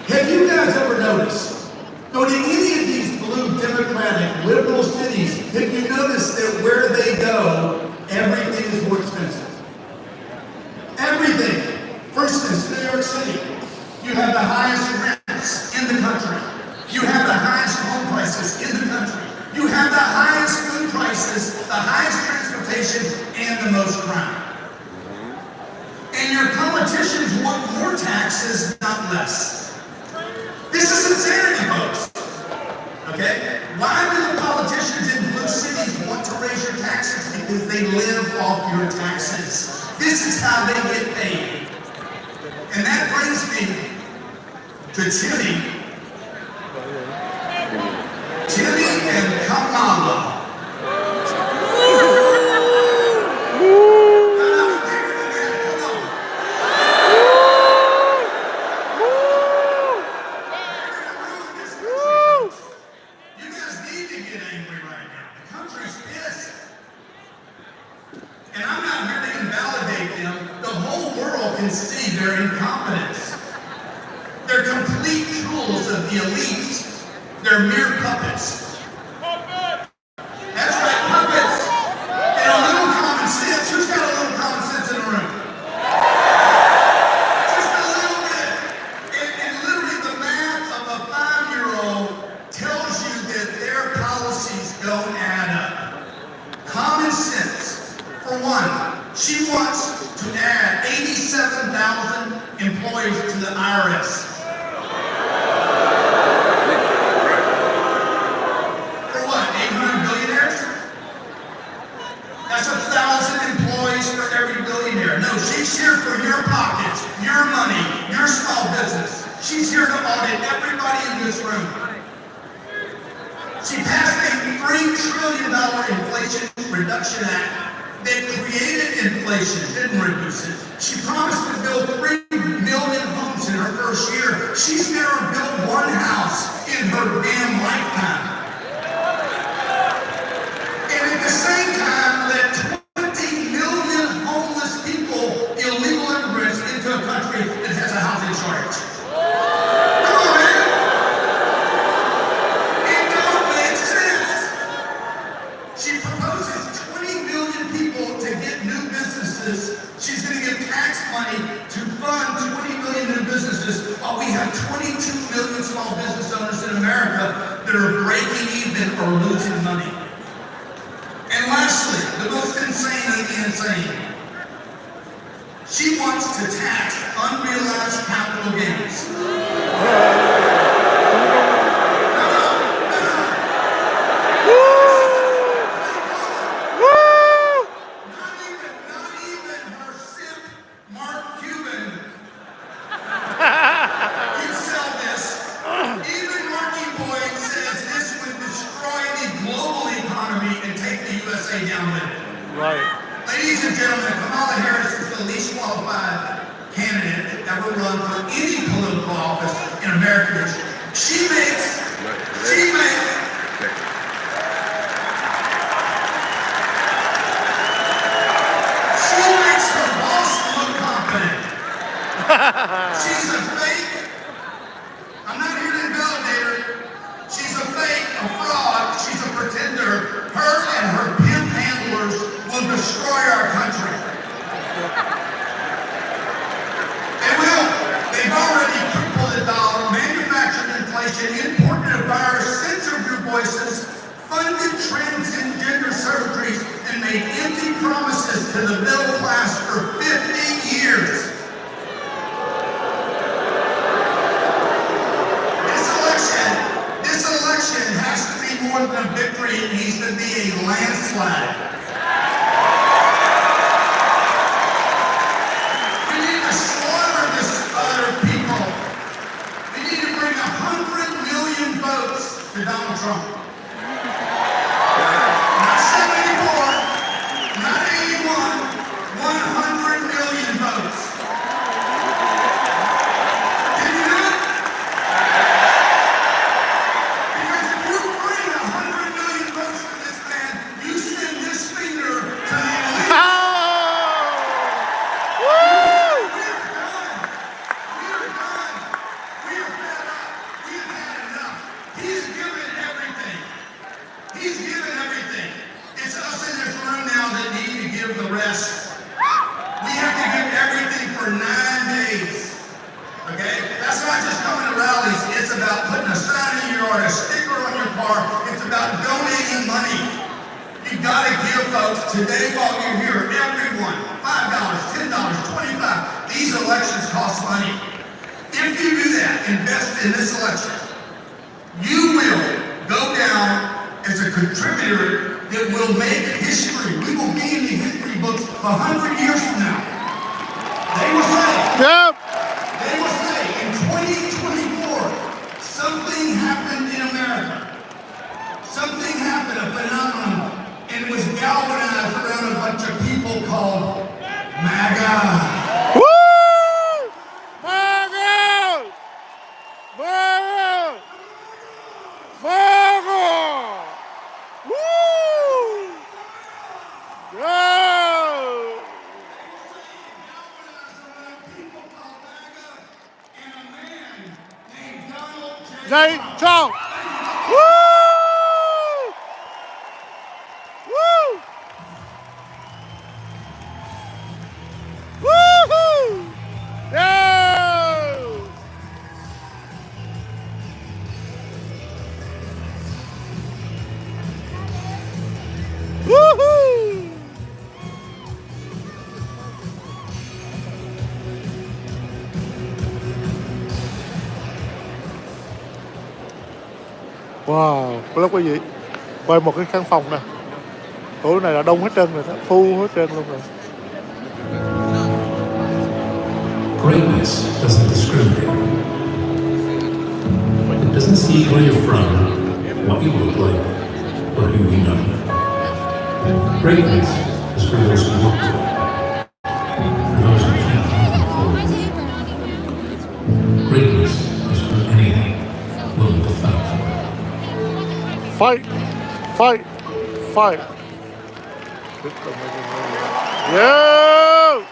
Have you guys ever noticed? Go to any of these blue democratic liberal cities, have you noticed that where they go, everything is more expensive? Everything. For instance, New York City, you have the highest rents in the country. You have the highest home prices in the country. You have the highest food prices, the highest transportation, and the most crime. And your politicians want more taxes, not less. This is insanity, folks. Okay? Why do the politicians in blue cities want to raise your taxes? Because they live off your taxes. This is how they get paid. And that brings me to Timmy and Kamala. You guys need to get angry right now. The country's pissed. And I'm not here to invalidate them. The whole world can see their incompetence. They're complete tools of the elites. They're mere puppets. That's right, puppets. And a little common sense. Who's got a little common sense in the room? Just a little bit. And literally the math of a 5-year-old tells you that their policies don't add up. Common sense. For one, she wants to add 87,000 employees to the IRS. For what, 800 billionaires? That's 1,000 employees for every billionaire. No, she's here for your pockets, your money, your small business. She's here to audit everybody in this room. She passed a $3 trillion Inflation Reduction Act that created inflation, didn't reduce it. She promised to build 3 million homes in her first year. She's never built one house in her damn lifetime. And at the same time, let 20 million homeless people, illegal immigrants, into a country that has a housing shortage. Come on, man. It don't make sense. She proposes 20 million people to get new businesses. She's going to give tax money to fund 20 million new businesses while we have 22 million small business owners in America that are breaking even or losing money. And lastly, the most insane of the insane. She wants to tax unrealized capital gains. Ladies and gentlemen, Kamala Harris is the least qualified candidate to ever run for any political office in American history. She makes her boss look confident. She's a fake. I'm not here to invalidate her. She's a fake, a fraud. She's a pretender. Her and her pimp handlers will destroy our country. They will. They've already crippled the dollar, manufactured inflation, imported a virus, censored your voices, funded transgender surgeries, and made empty promises to the middle class for 50 years. This election has to be more than a victory. It needs to be a landslide. We need to slaughter this other people. We need to bring 100 million votes to Donald Trump. Not 74, not 81, 100 million votes. Can you do it? Because if you bring 100 million votes to this man, you send this finger to the elite. He's given everything. It's us in this room now that need to give the rest. We have to give everything for 9 days. Okay? That's not just coming to rallies. It's about putting a sign in your yard, a sticker on your car. It's about donating money. You gotta give, folks, today while you're here, everyone, $5, $10, $25. These elections cost money. If you do that, invest in this election, you will go down as a contributor that will make history. We will be in the history books 100 years from now. They will say, they will say, called MAGA. Woo! MAGA! MAGA! MAGA! Woo! Go! Jay Trump! Woo! Woo! Woo-hoo! Yeah! Woo-hoo! Wow, rất quý vị. Quay một cái căn phòng nè. Tối này là đông hết trơn rồi đó, full hết trơn luôn rồi. Greatness doesn't discriminate. It doesn't see where you're from, what you look like, or who you know. Greatness is for those who work for it, for those who can't even afford it. Greatness is for anyone willing to fight for it. Fight! Fight! Fight! Yeah!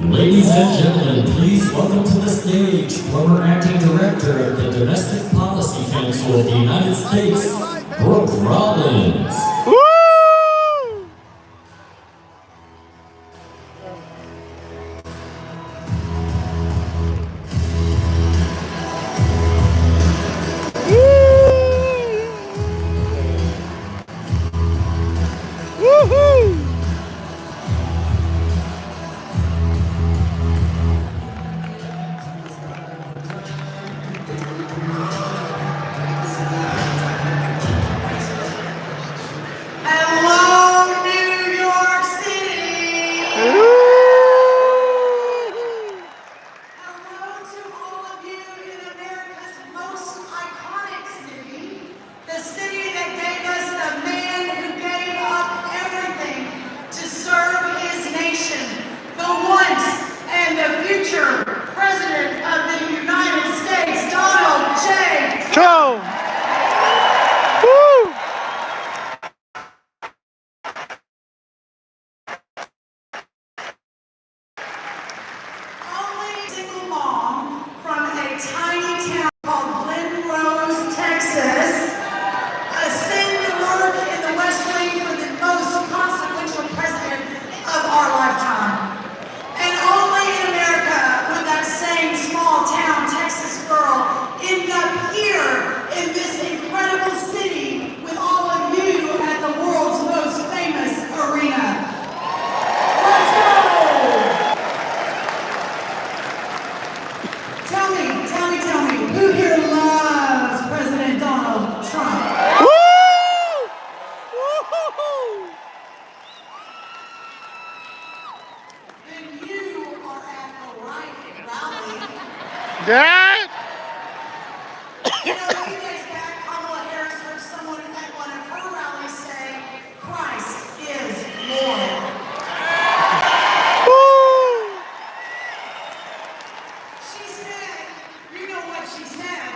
Ladies and gentlemen, please welcome to the stage former acting director of the Domestic Policy Council of the United States, Brooke Rollins. Woo! Woo-hoo! Hello, New York City! Hello to all of you in America's most iconic city, the city that gave us the man who gave up everything to serve his nation, the once and the future President of the United States, Donald J. Trump! Woo! Only single mom from a tiny town called Binhvo-Ngoctrang, Texas, ascend to work in the West Wing for the most consequential president of our lifetime. And only in America would that same small town Texas girl end up here in this incredible city with all of you at the world's most famous arena. Let's go! Tell me, who here loves President Donald Trump? Woo! Woo-hoo-hoo! Then you are at the right rally. Dad! You know, a few days back, Kamala Harris heard someone at one of her rallies say, Christ is Lord. Woo! She said, you know what she said?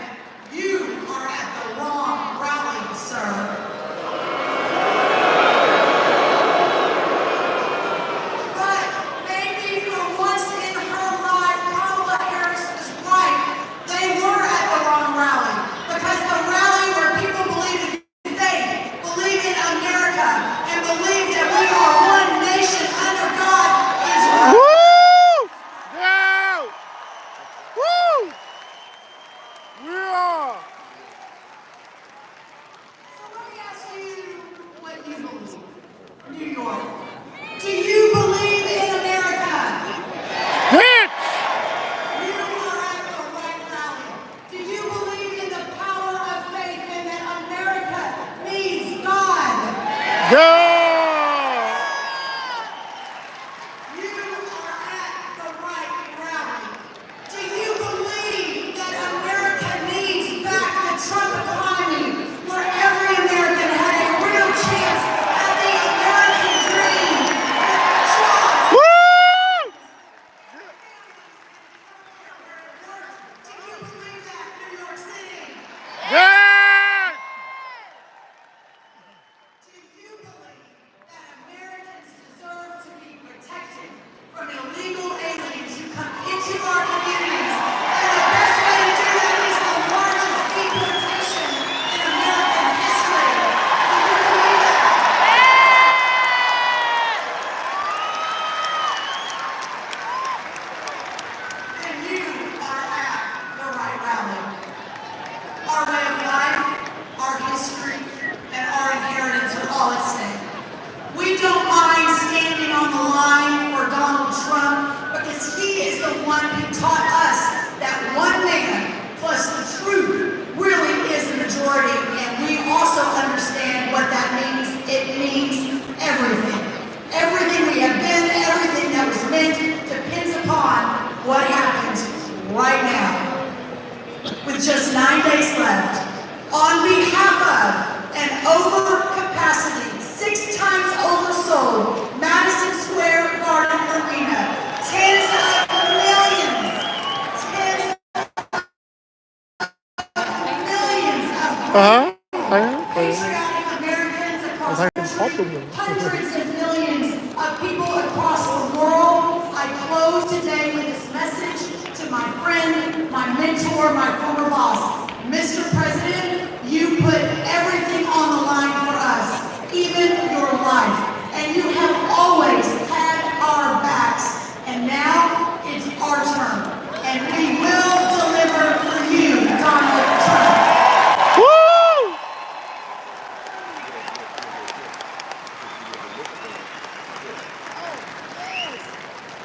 You are at the wrong rally, sir. But maybe for once in her life, Kamala Harris was right. They were at the wrong rally. Because the rally where people believe in faith, believe in America, and believe that we are one nation under God is right. Woo! Yeah! Woo! We are! So let me ask you what you believe. New York, do you believe in America? Hit! You are at the right rally. Do you believe in the power of faith and that America needs God? Yeah! You are at the right rally. Do you believe that America needs back the Trump economy 9 days left. On behalf of an overcapacity, 6 times oversold Madison Square Garden Arena, tens of millions of patriotic Americans across the country, hundreds of millions of people across the world. I close today with this message to my friend, my mentor, my former boss. Mr. President, you put everything on the line for us, even your life, and you have always had our backs. And now it's our turn, and we will deliver for you, Donald Trump.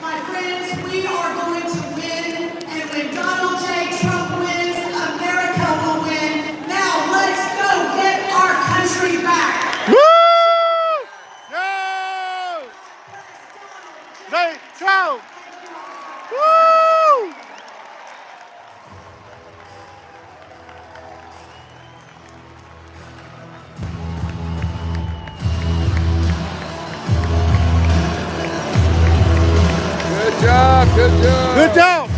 My friends, we are going to win, and when Donald J. Trump wins, America will win. Now let's go get our country back. Woo! J. Trump! Woo! Good job, good job. Good job.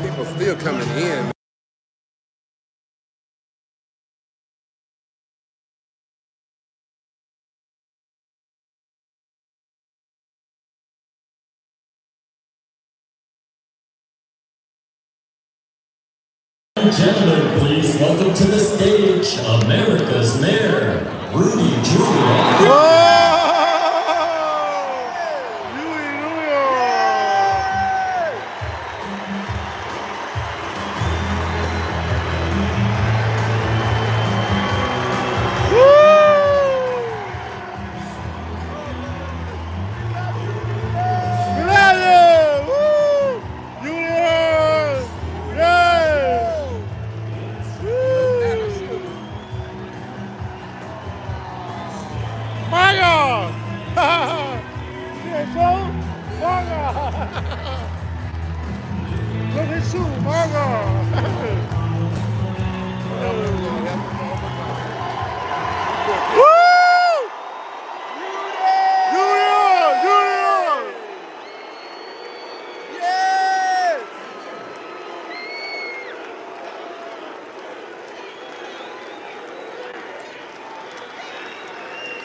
People still coming in. Gentlemen, please welcome to the stage America's Mayor, Rudy Giuliani.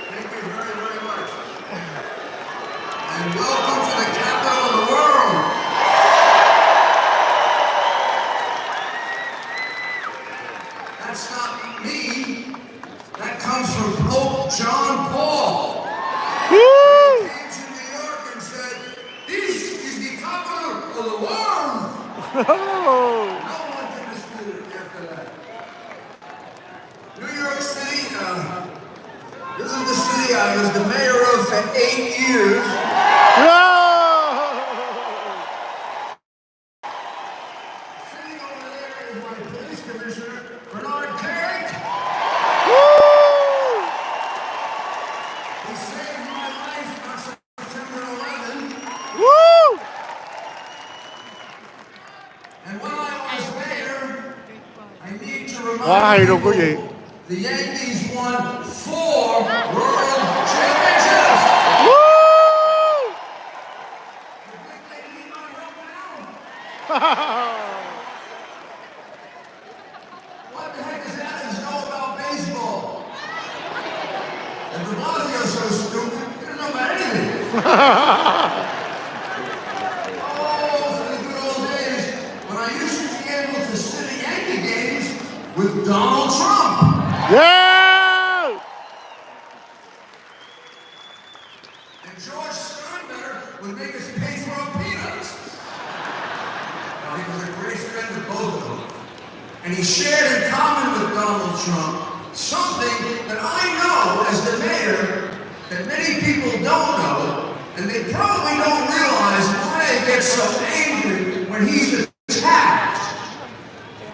Thank you very, very much. And welcome to the capital of the world. That's not me. That comes from Pope John Paul. He came to New York and said, "This is the capital of the world." No one can dispute it after that. New York City, this is the city I was the mayor of for 8 years. Sitting over there is my police commissioner, Bernard Carrick. He saved my life on September 11. And when I was mayor, I need to remind people the Yankees won 4 World Championships. What the heck does that know about baseball? And the Blasio so stupid, he doesn't know about anything. Oh, for the good old days when I used to be able to sit at Yankee games with Donald Trump. Yeah! And George Steinbeck would make us pay for our peanuts. Now, he was a great friend of both of them. And he shared in common with Donald Trump something that I know as the mayor that many people don't know, and they probably don't realize why they get so angry when he's attacked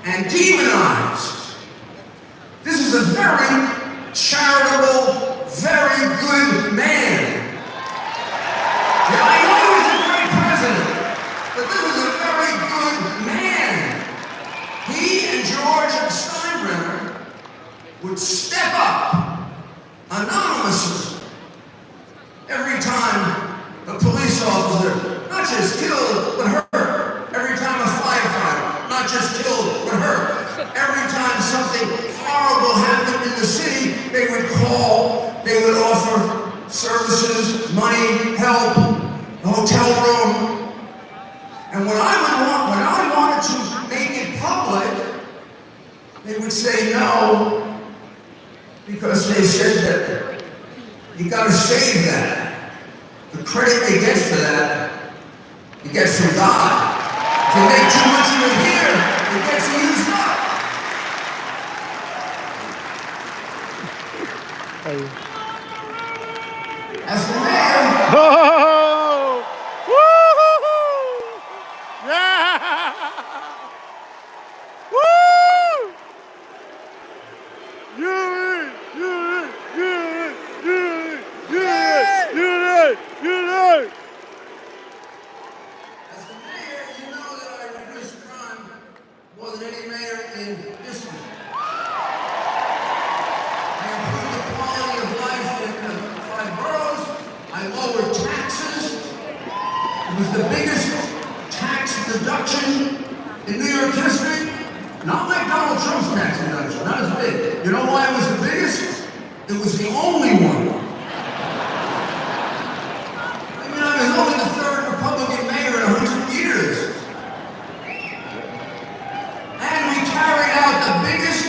and demonized. This is a very charitable, very good man. Every time a police officer, not just killed, but hurt. Every time a firefighter, not just killed, but hurt. Every time something horrible happened in the city, they would call, they would offer services, money, help, a hotel room. And when I wanted to make it public, they would say no, because they said that you gotta save that. The credit they get for that, it gets from God. If you make too much of it here, it gets used up. As the mayor, Oh! Woo! Yeah! Woo! You as the mayor, you know that I reduce crime more than any mayor in history. I improved the quality of life in the 5 boroughs. I lowered taxes. It was the biggest tax deduction in New York history. Not like Donald Trump's tax deduction, not as big. You know why it was the biggest? It was the only one. I mean, I was only the 3rd Republican mayor in 100 years. And we carried out the biggest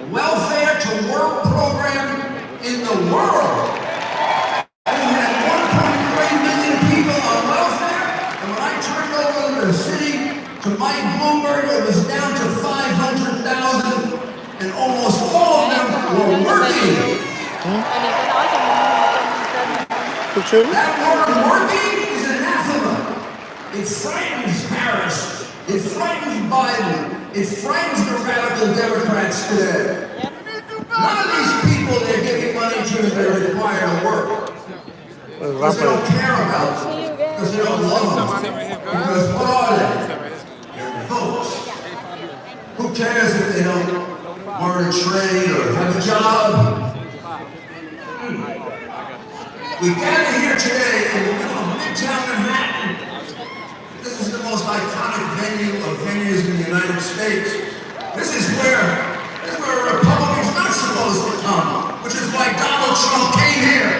welfare to work program in the world. We had 1.3 million people on welfare, and when I turned over the city to Mike Bloomberg, it was down to 500,000, and almost all of them were working. That word working is an anathema. It frightens Harris. It frightens Biden. It frightens the radical Democrats today. None of these people they're giving money to, they're required to work. Because they don't care about them. Because they don't love them. Because what are they? They're votes. Who cares if they don't learn a trade or have a job? We gather here today in the middle of Midtown Manhattan. This is the most iconic venue of venues in the United States. This is where a Republican's not supposed to come, which is why Donald Trump came here.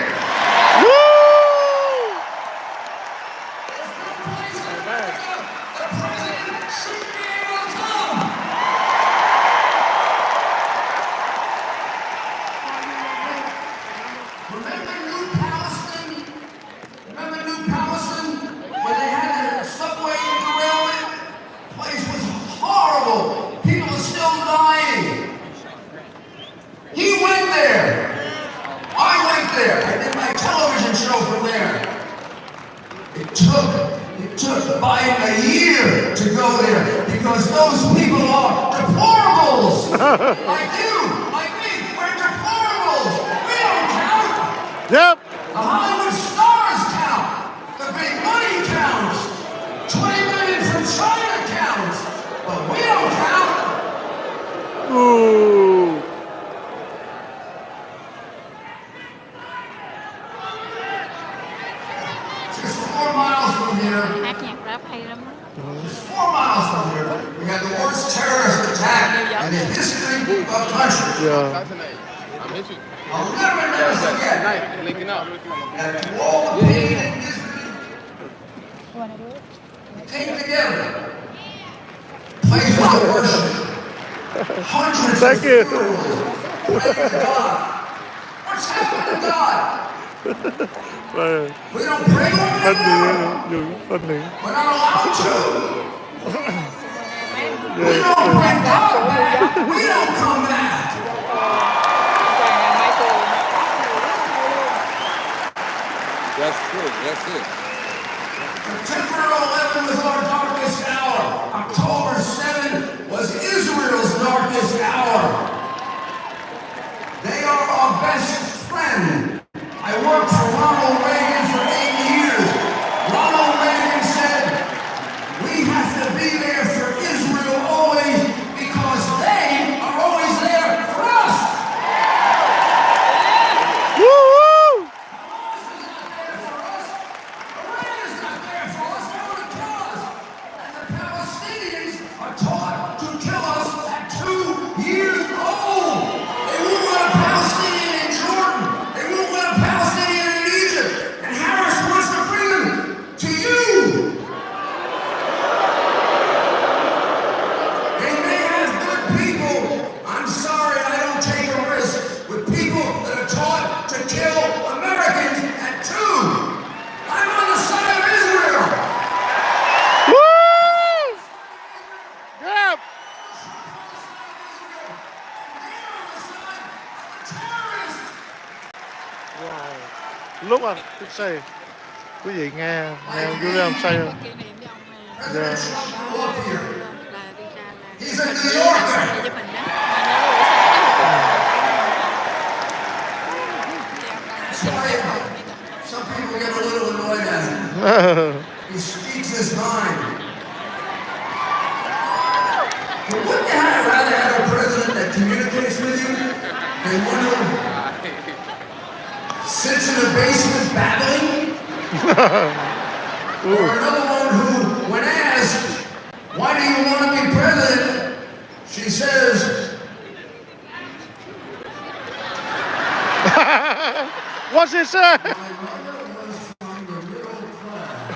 It took Biden a year to go there because those people are deplorables. Like you, like me, we're deplorables. We don't count. Yep. The Hollywood stars count. The big money counts. 20 million from China counts. But we don't count. Ooh. Just 4 miles from here. Just 4 miles from here, we had the worst terrorist attack in the history of country. Yeah. I'll never forget that through all the pain and misery, we came together. Places of worship. Hundreds of funerals. Praying to God. What's happened to God? We don't pray over them. We're not allowed to. We don't bring God back. We don't come back. That's true. That's it. September 11 was our darkest hour. October 7 was Israel's darkest hour. They are our best friend. I worked for Ronald Reagan for 8 years. Ronald Reagan said, we have to be there for Israel always because they are always there for us. Woo-hoo! Hamas is not there say. Quý vị nghe ông Giuliani say không? President Trump grew up here. He's a New Yorker. That's why some people get a little annoyed at him. He speaks his mind. But wouldn't you rather have a president that communicates with you than one who sits in a basement babbling? Or another one who, when asked, why do you want to be president? She says, What's it say? my mother was from the middle class.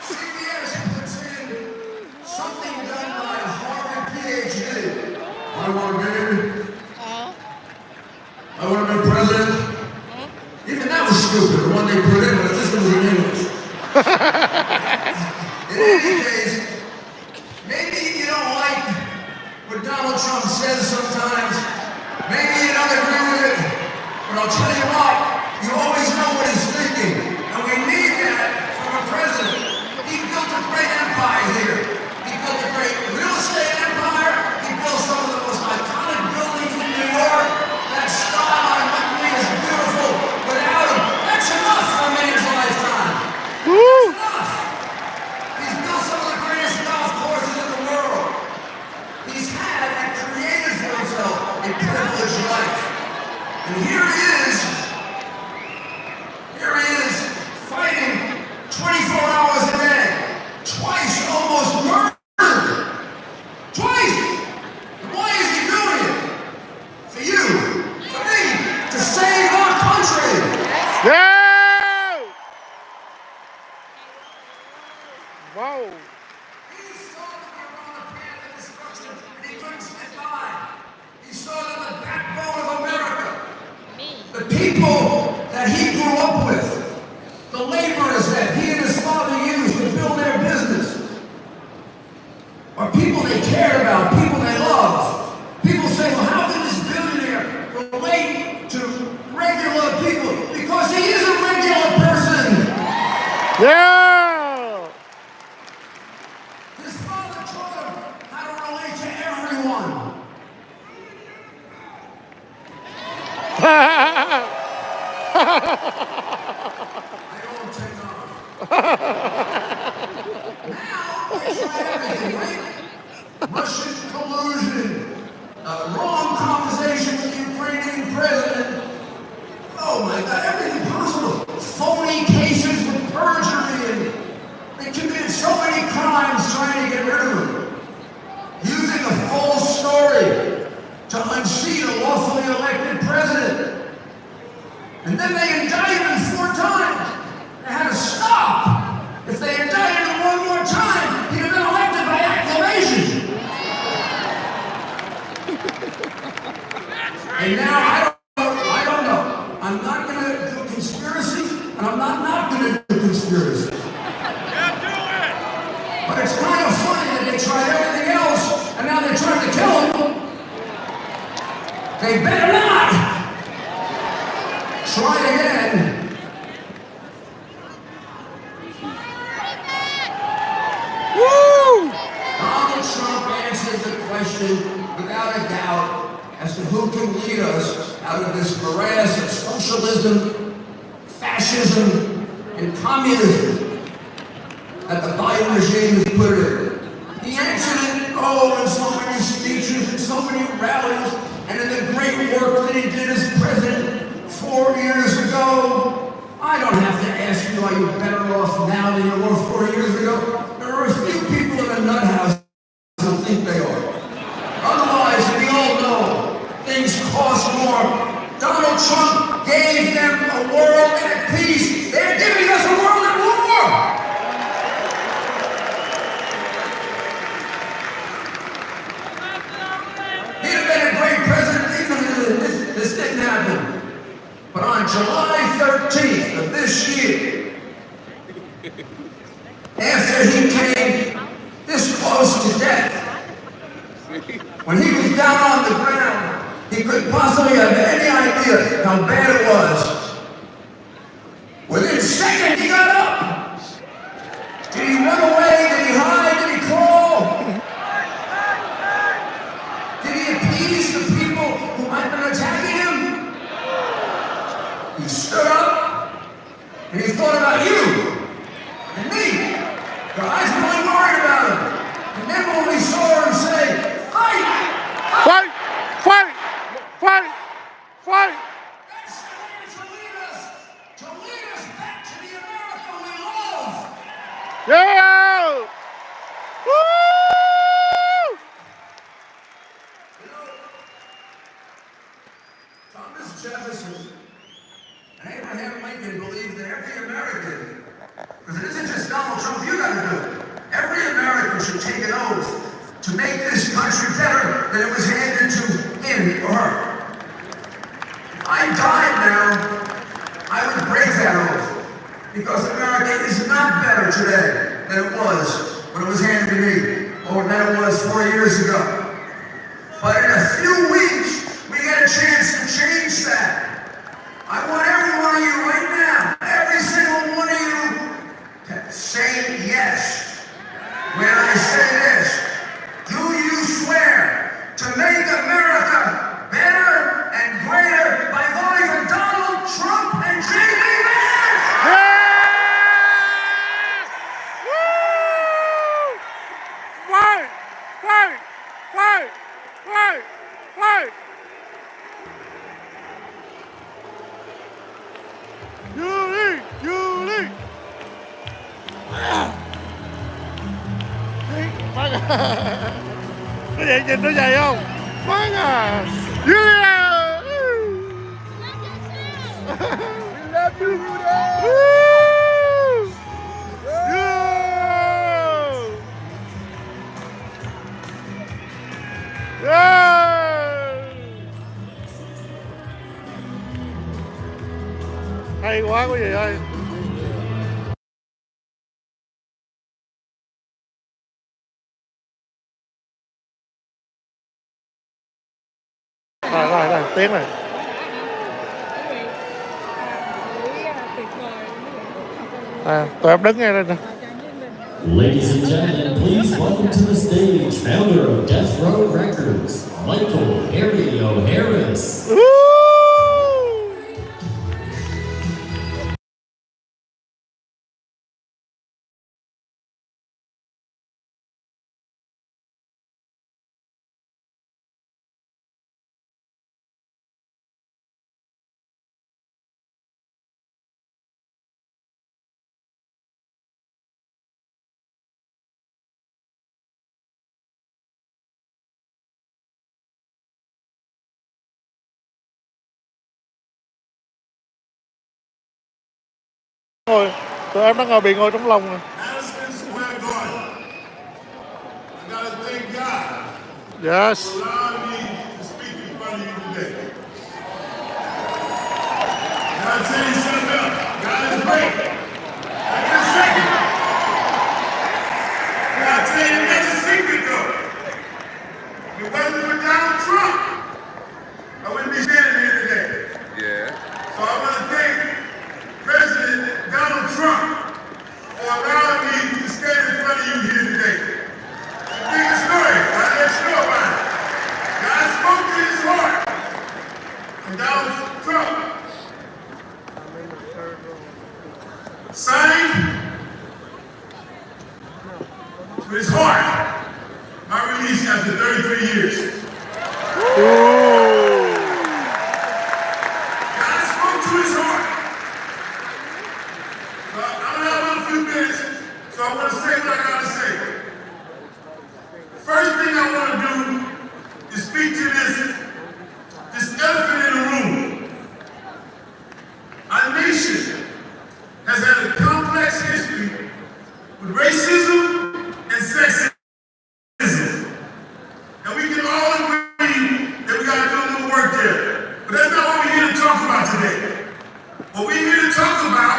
CBS puts in something done by a Harvard PhD. I want to be president. Even that was stupid, the one they put in, but at least it was in English. In any case, maybe you don't like what Donald Trump says sometimes. Maybe you don't agree with it. But I'll tell you what, you always know what he's thinking. And we need that from a president. He built a great empire here. He built a great real estate empire. He built some of the most iconic buildings in New York. That skyline with me is beautiful. Without him, that's enough for a man's lifetime. That's enough. He's built some of the greatest golf courses in the world. He's had and created for himself a privileged life. And here he is fighting 24 hours a day, twice almost murdered. Twice! And why is he doing it? For you, for me, to save our country. Yeah! Wow. He saw that we were on a path of destruction, and he couldn't stand by. He saw that the backbone of America, the people that he grew up with, the laborers that he and his father used to build their business, are people they cared about, people they loved. People say, well, how can this billionaire relate to regular people? Because he is a regular person. Yeah! His father taught him how to relate to everyone. I don't take off. Now, they try everything, right? Russian collusion, wrong conversation with the Ukrainian president. Oh my God, everything possible. Phony cases with perjury, and they committed so many crimes trying to get rid of him. Using a false story to unseat a lawfully elected president. And then they indicted him 4 times. They had to stop. If they indicted him one more time, he'd have been elected by acclamation. And now I don't know. I'm not going to do conspiracy, and I'm not going to do conspiracy. But it's kind of funny that they tried everything else, and now they're trying to kill him. They better not. Try again. Woo! Donald Trump answered the question without a doubt as to who can lead us out of this morass of socialism, fascism, and communism that the Biden regime has put in. He answered it, in so many speeches and so many rallies, and in the great work that he did as president 4 years ago. I don't have to ask you, are you better off now than you were 4 years ago? There are a few people in the nut house who think they are. Otherwise, we all know things cost more. Donald Trump gave them a world at peace. They're giving us a world at war. He'd have been a great president even if this didn't happen. But on July 13th of this year, after he came this close to death, when he was He couldn't possibly have any idea how bad it was. Within seconds, he got up. Did he run away? Did he hide? Did he crawl? Did he appease the people who might have been attacking him? He stood up and he thought about you and me. The eyes really worried about him. And then when we saw him say, fight! Fight! Fight! Fight! Fight! That's the way to lead us back to the America we love. Yeah! Woo! You know, Thomas Jefferson and Abraham Lincoln believed that every American, because it isn't just Donald Trump, you gotta do it. Every American should take an oath to make this country better than it was handed to him or her. If I died now, I would break that oath, because America is not better today than it was when it was handed to me, or than it was 4 years ago. But in a few weeks, we get a chance to change that. I want every one of you right now, every single one of you, to say yes. When I say this, do you swear to make America better and greater by voting for Donald Trump and J.D. Vance? Woo! Fight! Fight! Fight! Fight! Fight! Julie! Julie! Bác à. Nó vậy, nhìn nó vậy không? Bác à. Yeah! We love you, Rudy! Yeah! Yeah! Hay quá quý vị ơi. Rồi, tiếng này. Tụi em đứng ngay đây nè. Ladies and gentlemen, please welcome to the stage founder of Death Row Records, Michael Harry O'Harris. Ngồi, tụi em đang bị ngồi trong lòng nè. Madison Square Garden. I gotta thank God Yes. for allowing me to speak in front of you today. Gotta tell you something else. God is great. I get a second. Gotta tell you another secret though. If it wasn't for Donald Trump, I wouldn't be standing here today. Yeah. So I want to thank President Donald Trump for allowing me to stand in front of you here today. It's a big story. I let you know about it. God spoke to his heart. And Donald Trump signed with his heart my release after 33 years. God spoke to his heart. So I only have a few minutes, so I want to say what I got to say. First thing I want to do is speak to this elephant in the room. Our nation has had a complex history with racism and sexism. And we can all agree that we got to do a little work there. But that's not what we're here to talk about today. What we're here to talk about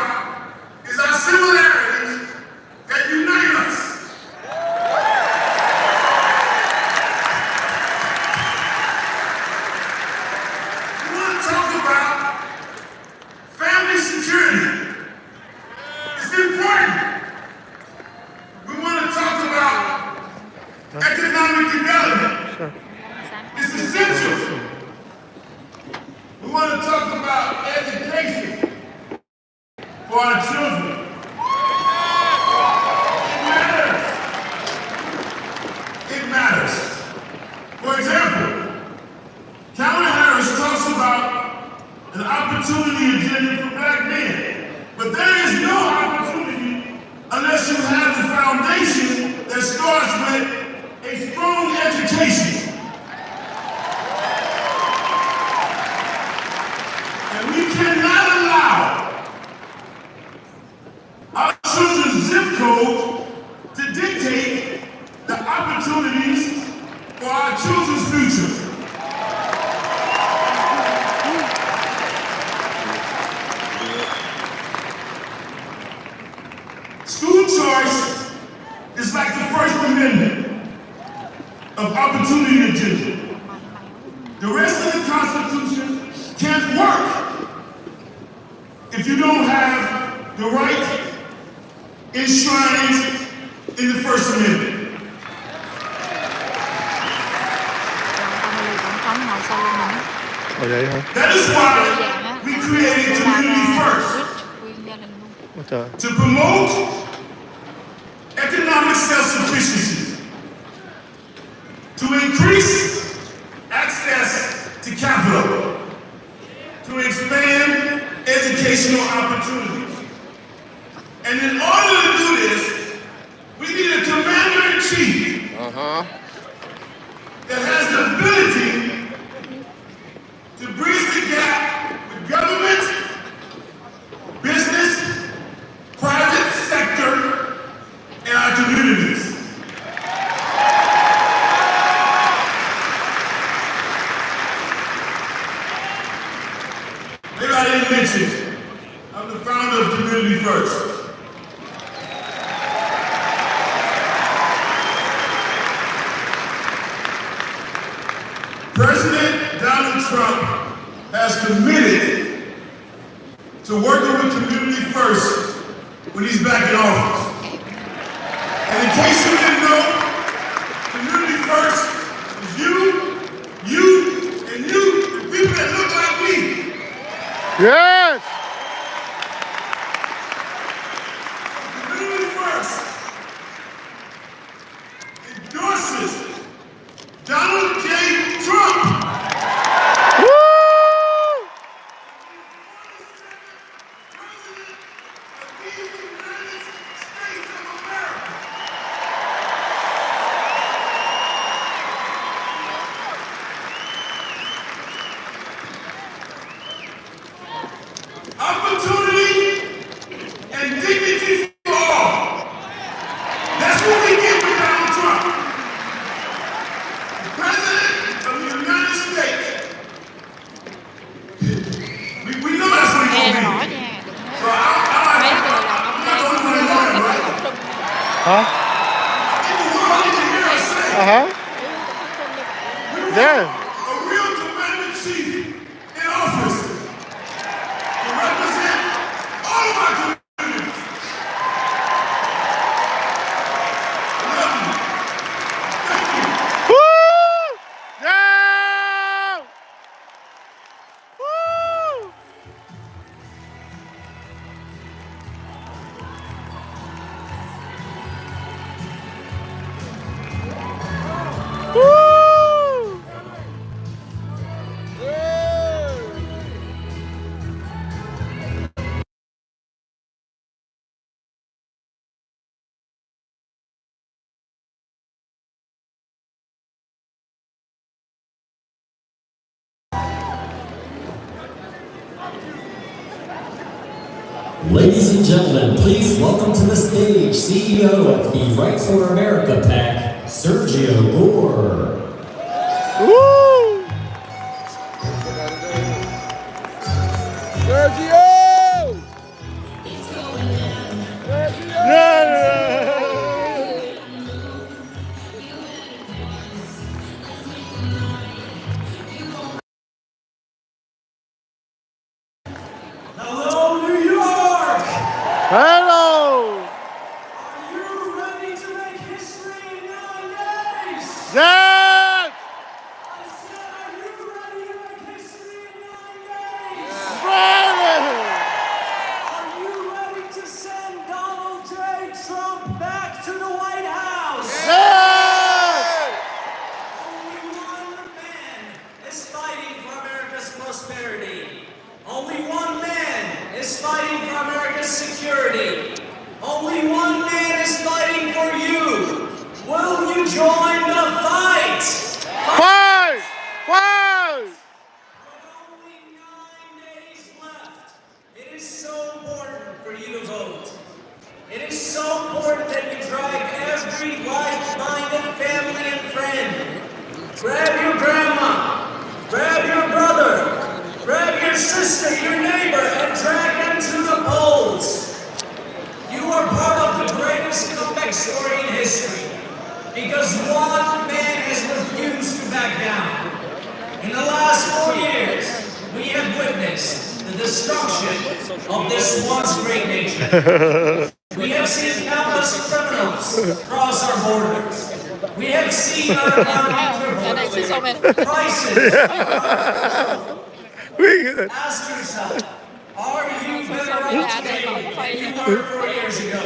is our similarities that unite us. It's essential. We want to talk about education for our children. It matters. For example, Kamala Harris talks about an opportunity agenda for black men. But there is no opportunity unless you have the foundation that starts with a strong education. And we cannot allow our children's zip code to dictate the opportunities for our children's future. School choice is like the First Amendment of opportunity agenda. The rest of the Constitution can't work if you don't have the right enshrined in the First Amendment. That is why we created Community First. To promote economic self-sufficiency, to increase access to capital, to expand educational opportunities. And in order to do this, we need a commander-in-chief that has the ability to bridge the gap with government, business, private sector, and our communities. Maybe I didn't mention, I'm the founder of Community First. President Donald Trump has committed to working with Community First when he's back in office. And in case you didn't know, Community First is you, and you, the people that look like me. Yes! Community First endorses Donald J. Trump. Opportunity and dignity for all. That's what we get with Donald Trump. The President of the United States. We know that's what he's going to be. So I'm not going to do that, right? Huh? In the world, you can hear us say. We want Yeah. a real commander-in-chief in office. Represent all of our communities. I love you. Thank you. Woo! Yeah! Woo! Woo! Ladies and gentlemen, please welcome to the stage CEO of the Right for America PAC, Sergio Gore. Woo! Sergio! Yeah! Hello, New York! Hello! Are you ready to make history in 9 days? Yes! I said fighting for America's security. Only one man is fighting for you. Will you join the fight? Fight! Fight! With only 9 days left, it is so important for you to vote. It is so important that you drag every like-minded family and friend. Grab your grandma, grab your brother, grab your sister, your neighbor, and drag them to the polls. You are part of the greatest comeback story in history because one man has refused to back down. In the last 4 years, we have witnessed the destruction of this once great nation. We have seen countless criminals cross our borders. We have seen our economy crippled. Prices. Ask yourself, are you better off today than you were 4 years ago?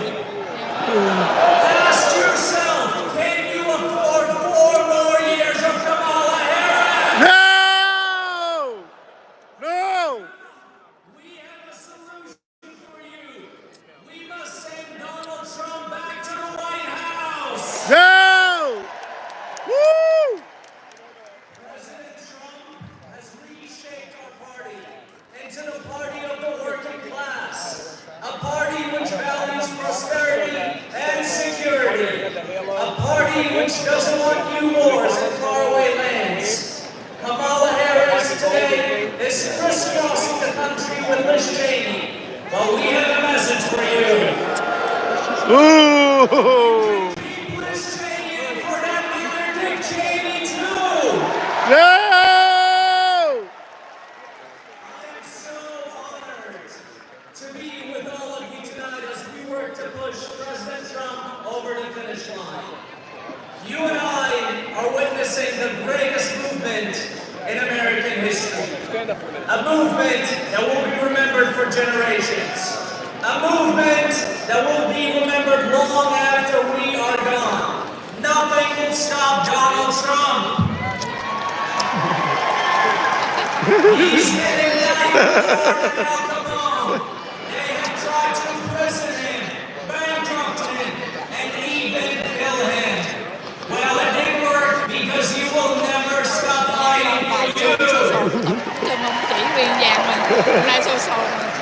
Ask yourself, can you afford 4 more years of Kamala Harris? No! No! We have a solution for you. We must send Donald Trump back to the White House. No! Woo! President Trump has reshaped our party into the party of the working class, a party which values prosperity and security, a party which doesn't want new wars in faraway lands. Kamala Harris today is crisscrossing the country with Liz Cheney, but we have a message for you. Ooh! Keep Liz Cheney and for that matter, Dick Cheney too. No! I am so honored to be with all of you tonight as we work to push President Trump over the finish line. You and I are witnessing the greatest movement in American history. A movement that will be remembered for generations. A movement that will be remembered long after we are gone. Nothing will stop Donald Trump. He's been indicted for alcohol. They have tried to imprison him, bankrupt him, and even kill him. Well, it didn't work because he will never stop fighting for you.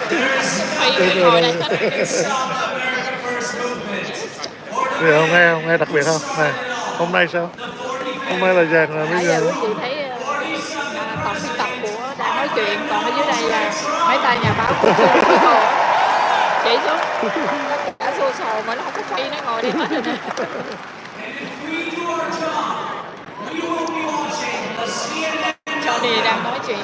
There is nothing that can stop the America First movement. Thì hôm nay đặc biệt không? Này, hôm nay sao? Hôm nay là dàn là bây giờ. Quý vị thấy phòng biên tập của đang nói chuyện, còn ở dưới đây là mấy tay nhà báo của chỉ xuống cả xô xồ mà nó không có phay, nó ngồi đây hết rồi nè. Johnny đang nói chuyện.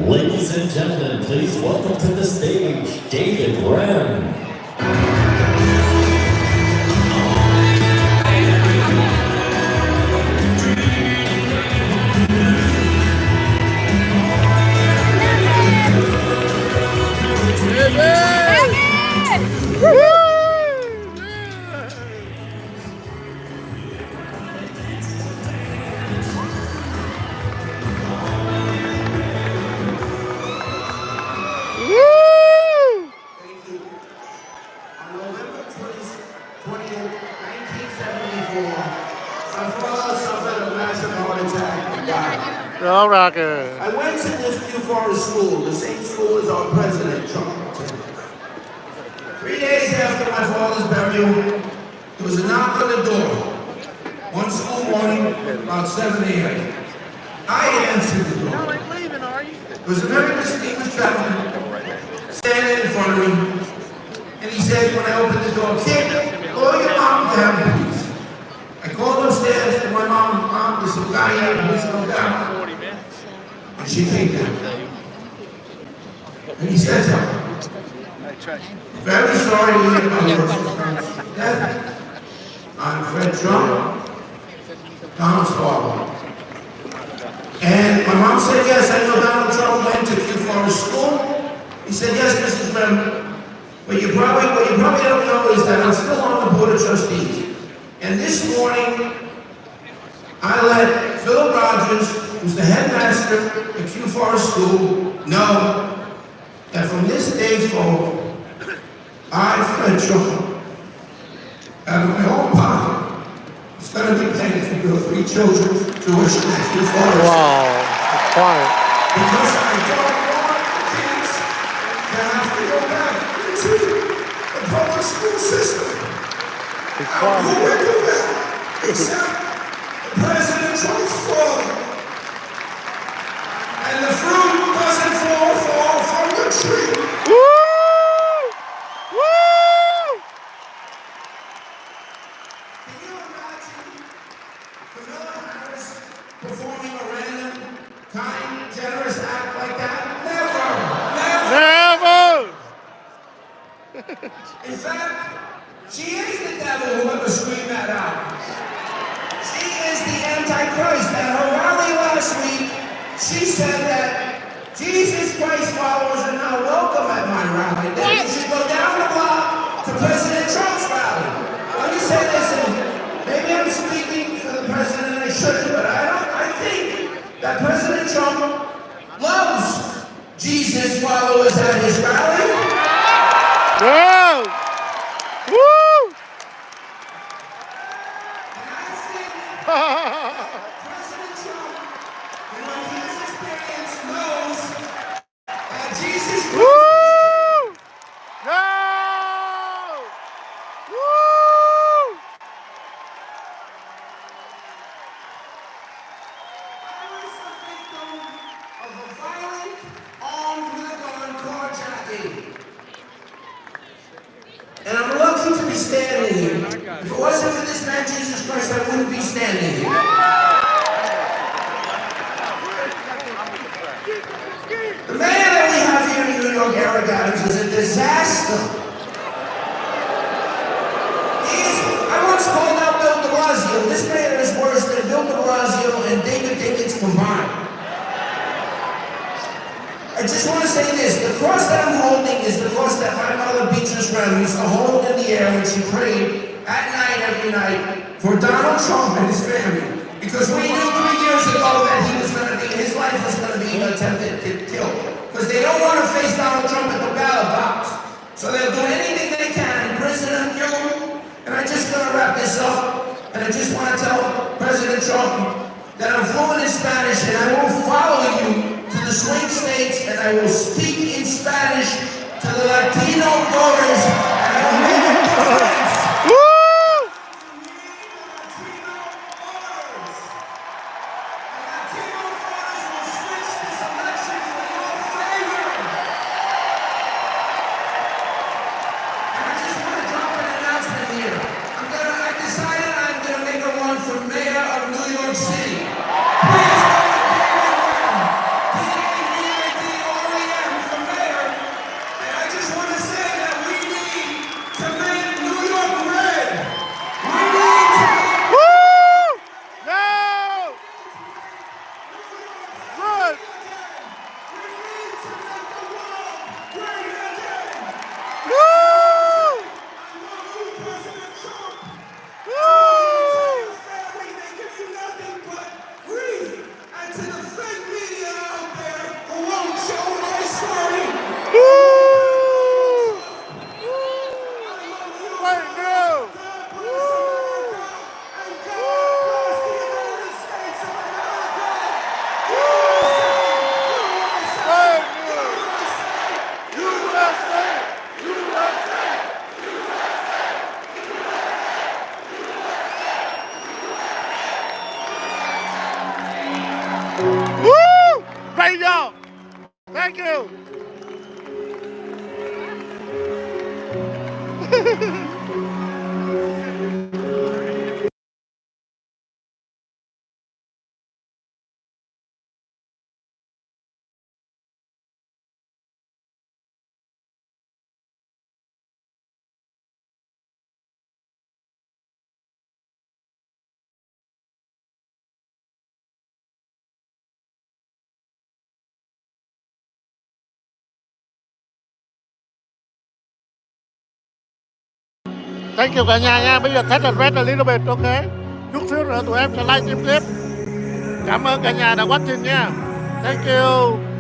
Ladies and gentlemen, please welcome to the stage, David Graham. Đó ra kìa. I went to this New Forest school, the same school as our president, Trump. 3 days after my father's burial, there was a knock on the door. One school morning, about 7 a.m. I answered the door. There was a very distinguished gentleman standing in front of me, and he said when I opened the door, "Kid, call your mom down, please." I called upstairs to my mom, there's some guy here, please come down. And she came down. And he said to her, "Very sorry to hear about your sister's death. I'm Fred Trump, Donald's father." And my mom said, "Yes, I know Donald Trump went to Q Forest School." He said, "Yes, Mrs. Member. What you probably don't know is that I'm still on the Board of Trustees. And this morning, I let Philip Rogers, who's the headmaster at Q Forest School, know that from this day forward, I, Fred Trump, out of my own pocket, is going to be paying for your 3 children's tuition at Q Forest." Wow, it's quiet. Because I don't want the kids to have to go back into the public school system. It's Who quiet. would do that except President Trump's father? And the fruit doesn't fall from the tree. Woo! Woo! Can you imagine Kamala Harris performing a random, kind, generous act like that? Never! Never! In fact, she is the devil, whoever screamed that out. She is the Antichrist. At her rally last week, she said that Jesus Christ followers are not welcome at my rally. Then you should go down the block to President Trump's rally. Let me say this, and maybe I'm speaking for the president and I shouldn't, but I think that President Trump loves Jesus followers at his rally. Wow! Woo! President Trump, in what he has experienced, knows that Jesus Christ. Woo! No! Woo! I was a victim of a violent, armed with a gun carjacking. And I'm lucky to be standing here. If it wasn't for this man, Jesus Christ, I wouldn't be standing here. The mayor that we have here in New York, Eric Adams, is a disaster. I once called out Bill de Blasio. This mayor is worse than Bill de Blasio and David Dickens combined. I just want to say this, the cross that I'm holding is the cross that my mother, Beatrice Brown, used to hold in the air when she prayed at night, every night, for Donald Trump and his family. Because we knew 3 years ago that his life was going to be attempted to kill. Because they don't want to face Donald Trump at the ballot box. So they'll do anything they can, imprison him, kill him. And I'm just going to wrap this up. And I just want to tell President Trump that I'm fluent in Spanish and I will follow you to the swing states and I will speak in Spanish to the Latino voters and I will make a difference. Woo! Latino voters will switch this election for your favor. And I just want to drop an announcement here. I decided I'm going to make a run for mayor of New York City. Please come to P-A-V-I-D-R-E-M for mayor. And I just want to say that we need to make New York red. We need to make Woo! No! Good! Woo! Woo! Woo! Right now! Woo! Great job! Thank you! Thank you cả nhà nha. Bây giờ test address a little bit, ok. Chút xíu nữa tụi em sẽ live tiếp. Cảm ơn cả nhà đã watching nha. Thank you.